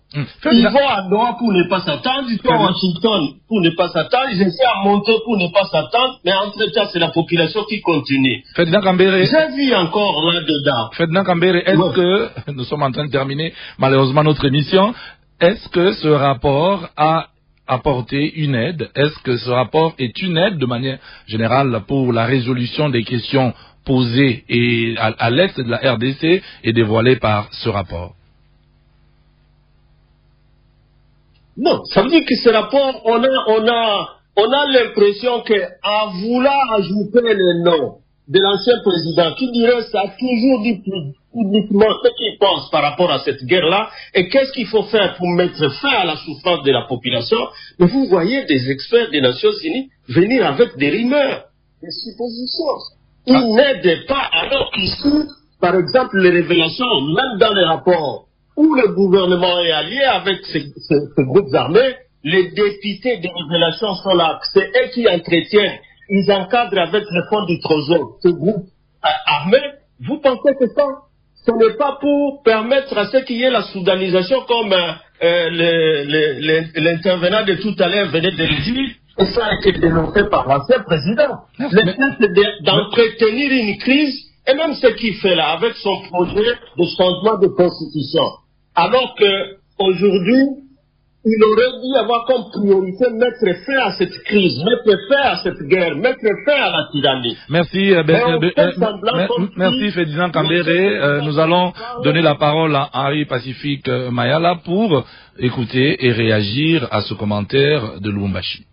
Ils vont à Doha pour ne pas s'attendre, ils vont à Washington pour ne pas s'attendre, ils essaient à monter pour ne pas s'attendre, mais entre-temps, c'est la population qui continue. Ferdinand Kambere, j'ai vu encore là-dedans. Ferdinand Kambere, est-ce que, nous sommes en train de terminer malheureusement notre émission, est-ce que ce rapport a apporté une aide? Est-ce que ce rapport est une aide de manière générale pour la résolution des questions posées et à l'est de la RDC et dévoilées par ce rapport? Non, ça veut dire que ce rapport, on a l'impression qu'à vouloir ajouter le nom de l'ancien président qui dirait ça, a toujours dit publiquement ce qu'il pense par rapport à cette guerre-là et qu'est-ce qu'il faut faire pour mettre fin à la souffrance de la population. Mais vous voyez des experts des Nations Unies venir avec des rumeurs, des suppositions. Ils n'aident pas, alors qu'ici, par exemple, les révélations, même dans les rapports où le gouvernement est allié avec ces groupes armés, les députés des révélations sont là. C'est eux qui entretiennent, ils encadrent avec le fonds du Trésor ce groupe armé. Vous pensez que ça, ce n'est pas pour permettre à ce qu'il y ait la soudanisation comme l'intervenant de tout à l'heure venait de le dire? Et ça a été dénoncé par l'ancien président. Le fait, c'est d'entretenir une crise, et même ce qu'il fait là, avec son projet de changement de constitution. Alors qu'aujourd'hui, il aurait dû avoir comme priorité mettre fin à cette crise, mettre fin à cette guerre, mettre fin à la tyrannie. Merci, merci Ferdinand Kambere. Nous allons donner la parole à Henri Pacifique Mayala pour écouter et réagir à ce commentaire de Lubumbashi.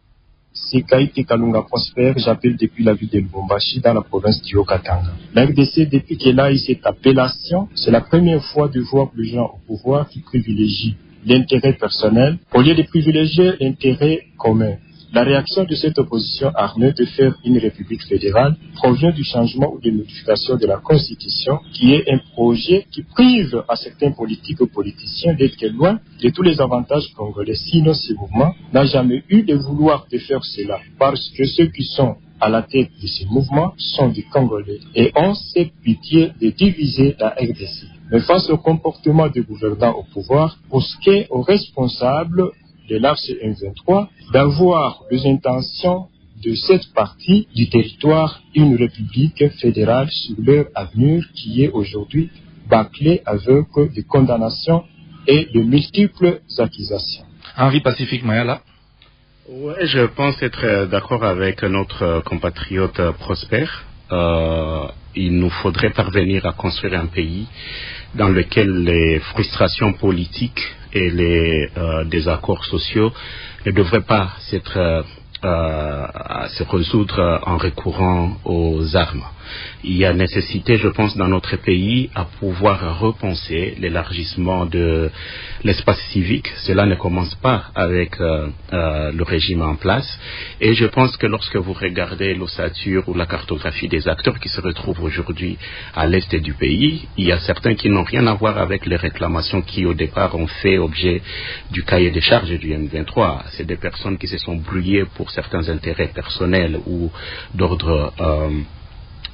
C'est Kaïté Kalunga Prosper, j'appelle depuis la ville de Lubumbashi dans la province du Haut-Katanga. La RDC, depuis qu'elle a eu cette appellation, c'est la première fois de voir les gens au pouvoir qui privilégient l'intérêt personnel au lieu de privilégier l'intérêt commun. La réaction de cette opposition armée de faire une république fédérale provient du changement ou de modification de la Constitution, qui est un projet qui prive à certains politiques ou politiciens d'être loin de tous les avantages congolais. Sinon, ce mouvement n'a jamais eu de vouloir de faire cela, parce que ceux qui sont à la tête de ce mouvement sont des Congolais et ont cette pitié de diviser la RDC. Mais face au comportement des gouvernants au pouvoir, pour ce qui est aux responsables de l'AFC M23 d'avoir les intentions de cette partie du territoire une république fédérale sur leur avenir qui est aujourd'hui bâclée avec des condamnations et de multiples accusations. Henri Pacifique Mayala. Ouais, je pense être d'accord avec notre compatriote Prosper. Il nous faudrait parvenir à construire un pays dans lequel les frustrations politiques et les désaccords sociaux ne devraient pas se résoudre en recourant aux armes. Il y a nécessité, je pense, dans notre pays à pouvoir repenser l'élargissement de l'espace civique. Cela ne commence pas avec le régime en place. Et je pense que lorsque vous regardez l'ossature ou la cartographie des acteurs qui se retrouvent aujourd'hui à l'est du pays, il y a certains qui n'ont rien à voir avec les réclamations qui, au départ, ont fait objet du cahier des charges du M23. C'est des personnes qui se sont brouillées pour certains intérêts personnels ou d'ordre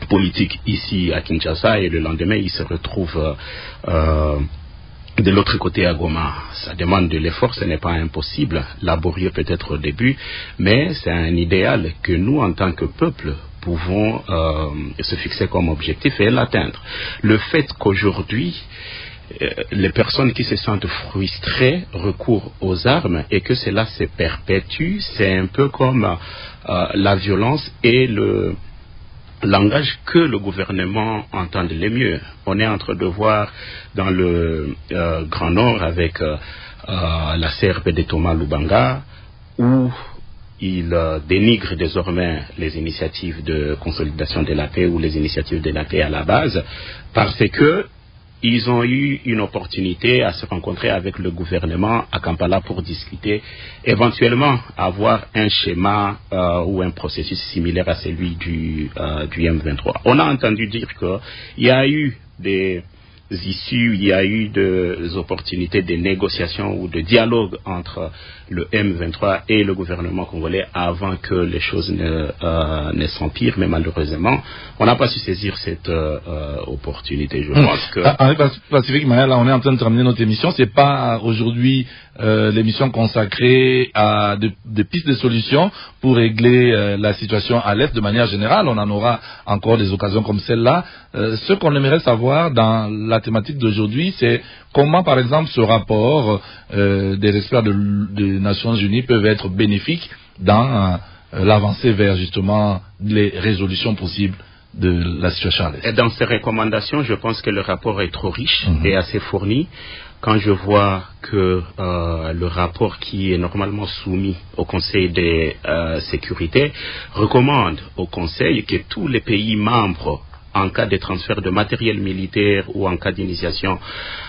politique ici à Kinshasa, et le lendemain ils se retrouvent de l'autre côté à Goma. Ça demande de l'effort, ce n'est pas impossible, laborieux peut-être au début, mais c'est un idéal que nous en tant que peuple pouvons se fixer comme objectif et l'atteindre. Le fait qu'aujourd'hui les personnes qui se sentent frustrées recourent aux armes et que cela se perpétue. C'est un peu comme la violence et le langage que le gouvernement entend le mieux. On est en train de voir dans le Grand Nord avec la CRP de Thomas Lubanga, où il dénigre désormais les initiatives de consolidation de la paix ou les initiatives de la paix à la base, parce que ils ont eu une opportunité à se rencontrer avec le gouvernement à Kampala pour discuter, éventuellement avoir un schéma ou un processus similaire à celui du M23. On a entendu dire qu'il y a eu des issues, il y a eu des opportunités de négociation ou de dialogue entre le M23 et le gouvernement congolais avant que les choses ne s'empirent, mais malheureusement, on n'a pas su saisir cette opportunité. Je pense que... Pacifique Maya, là, on est en train de terminer notre émission. C'est pas aujourd'hui l'émission consacrée à des pistes de solutions pour régler la situation à l'Est de manière générale. On en aura encore des occasions comme celle-là. Ce qu'on aimerait savoir dans la thématique d'aujourd'hui, c'est comment, par exemple, ce rapport des experts des Nations Unies peuvent être bénéfiques dans l'avancée vers justement les résolutions possibles de la situation à l'Est. Et dans ces recommandations, je pense que le rapport est trop riche et assez fourni. Quand je vois que le rapport qui est normalement soumis au Conseil de sécurité recommande au Conseil que tous les pays membres, en cas de transfert de matériel militaire ou en cas d'initiation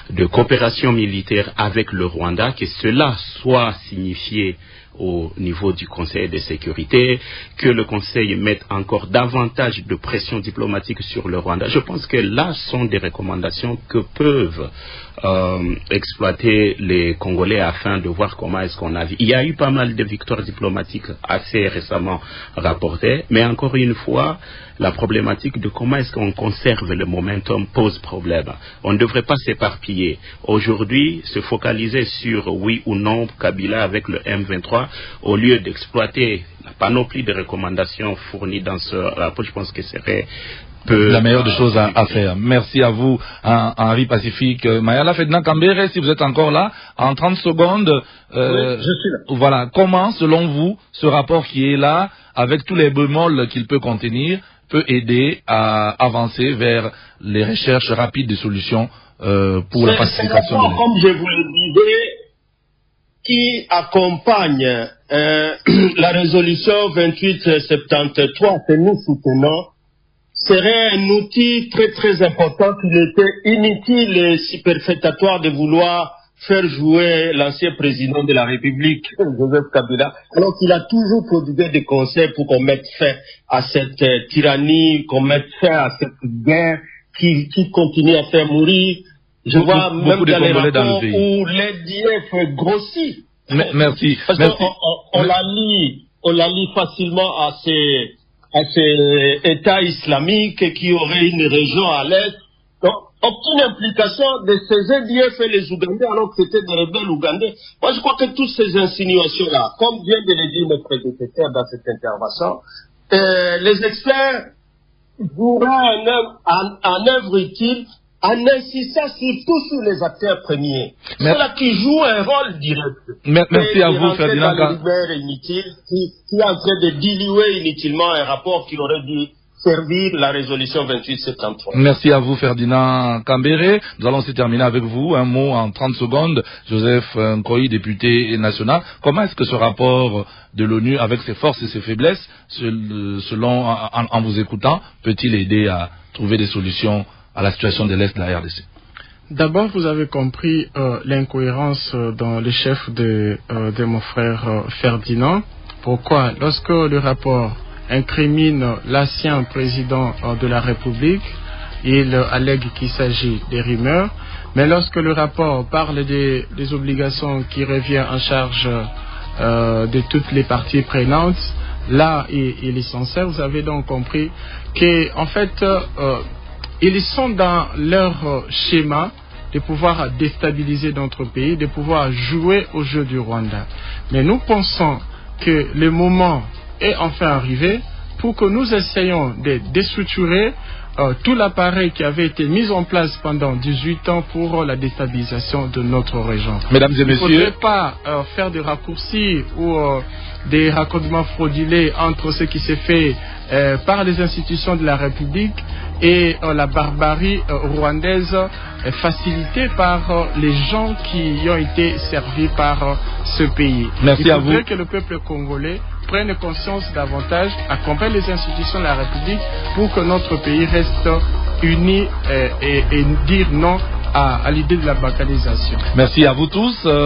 de coopération militaire avec le Rwanda, que cela soit signifié au niveau du Conseil de sécurité, que le Conseil mette encore davantage de pression diplomatique sur le Rwanda. Je pense que là sont des recommandations que peuvent exploiter les Congolais afin de voir comment est-ce qu'on a vu. Il y a eu pas mal de victoires diplomatiques assez récemment rapportées, mais encore une fois, la problématique de comment est-ce qu'on conserve le momentum pose problème. On ne devrait pas s'éparpiller. Aujourd'hui, se focaliser sur oui ou non Kabila avec le M23, au lieu d'exploiter la panoplie de recommandations fournies dans ce rapport, je pense que ce serait la meilleure des choses à faire. Merci à vous, Henri Pacifique. Mayala Ferdinand Kambere, si vous êtes encore là, en 30 secondes, oui, je suis là. Voilà, comment, selon vous, ce rapport qui est là, avec tous les bémols qu'il peut contenir, peut aider à avancer vers les recherches rapides de solutions pour la pacification de l'Est. Comme je vous le disais, qui accompagne la résolution 2873 que nous soutenons, serait un outil très très important qu'il était inutile et superfétatoire de vouloir faire jouer l'ancien président de la République, Joseph Kabila, alors qu'il a toujours prodigué des conseils pour qu'on mette fin à cette tyrannie, qu'on mette fin à cette guerre qui continue à faire mourir. Je vois même dans les rapports où l'EDF grossit. Merci. Parce qu'on la lie facilement à ces États islamiques qui auraient une région à l'est. Donc, aucune implication de ces EDF et les Ougandais alors que c'était des rebelles ougandais. Moi, je crois que toutes ces insinuations-là, comme vient de le dire notre prédécesseur dans cette intervention, les experts joueraient en œuvre utile en insistant surtout sur les acteurs premiers. Ceux-là qui jouent un rôle direct. Merci à vous, Ferdinand. Inutile, qui est en train de diluer inutilement un rapport qui aurait dû servir la résolution 2873. Merci à vous, Ferdinand Kambere. Nous allons se terminer avec vous. Un mot en 30 secondes. Joseph Nkoyi, député national. Comment est-ce que ce rapport de l'ONU, avec ses forces et ses faiblesses, selon, en vous écoutant, peut-il aider à trouver des solutions à la situation de l'Est de la RDC? D'abord, vous avez compris l'incohérence dans le chef de mon frère Ferdinand. Pourquoi? Lorsque le rapport incrimine l'ancien président de la République, il allègue qu'il s'agit des rumeurs, mais lorsque le rapport parle des obligations qui reviennent en charge de toutes les parties prenantes, là il est sincère. Vous avez donc compris que en fait ils sont dans leur schéma de pouvoir déstabiliser notre pays, de pouvoir jouer au jeu du Rwanda. Mais nous pensons que le moment est enfin arrivé pour que nous essayions de déstructurer tout l'appareil qui avait été mis en place pendant 18 ans pour la déstabilisation de notre région. Mesdames et messieurs, il ne faudrait pas faire des raccourcis ou des raccordements fraudulés entre ce qui s'est fait par les institutions de la République et la barbarie rwandaise facilitée par les gens qui y ont été servis par ce pays. Merci à vous. Il faudrait que le peuple congolais prenne conscience davantage, accompagne les institutions de la République pour que notre pays reste uni et dire non à l'idée de la balkanisation. Merci à vous tous.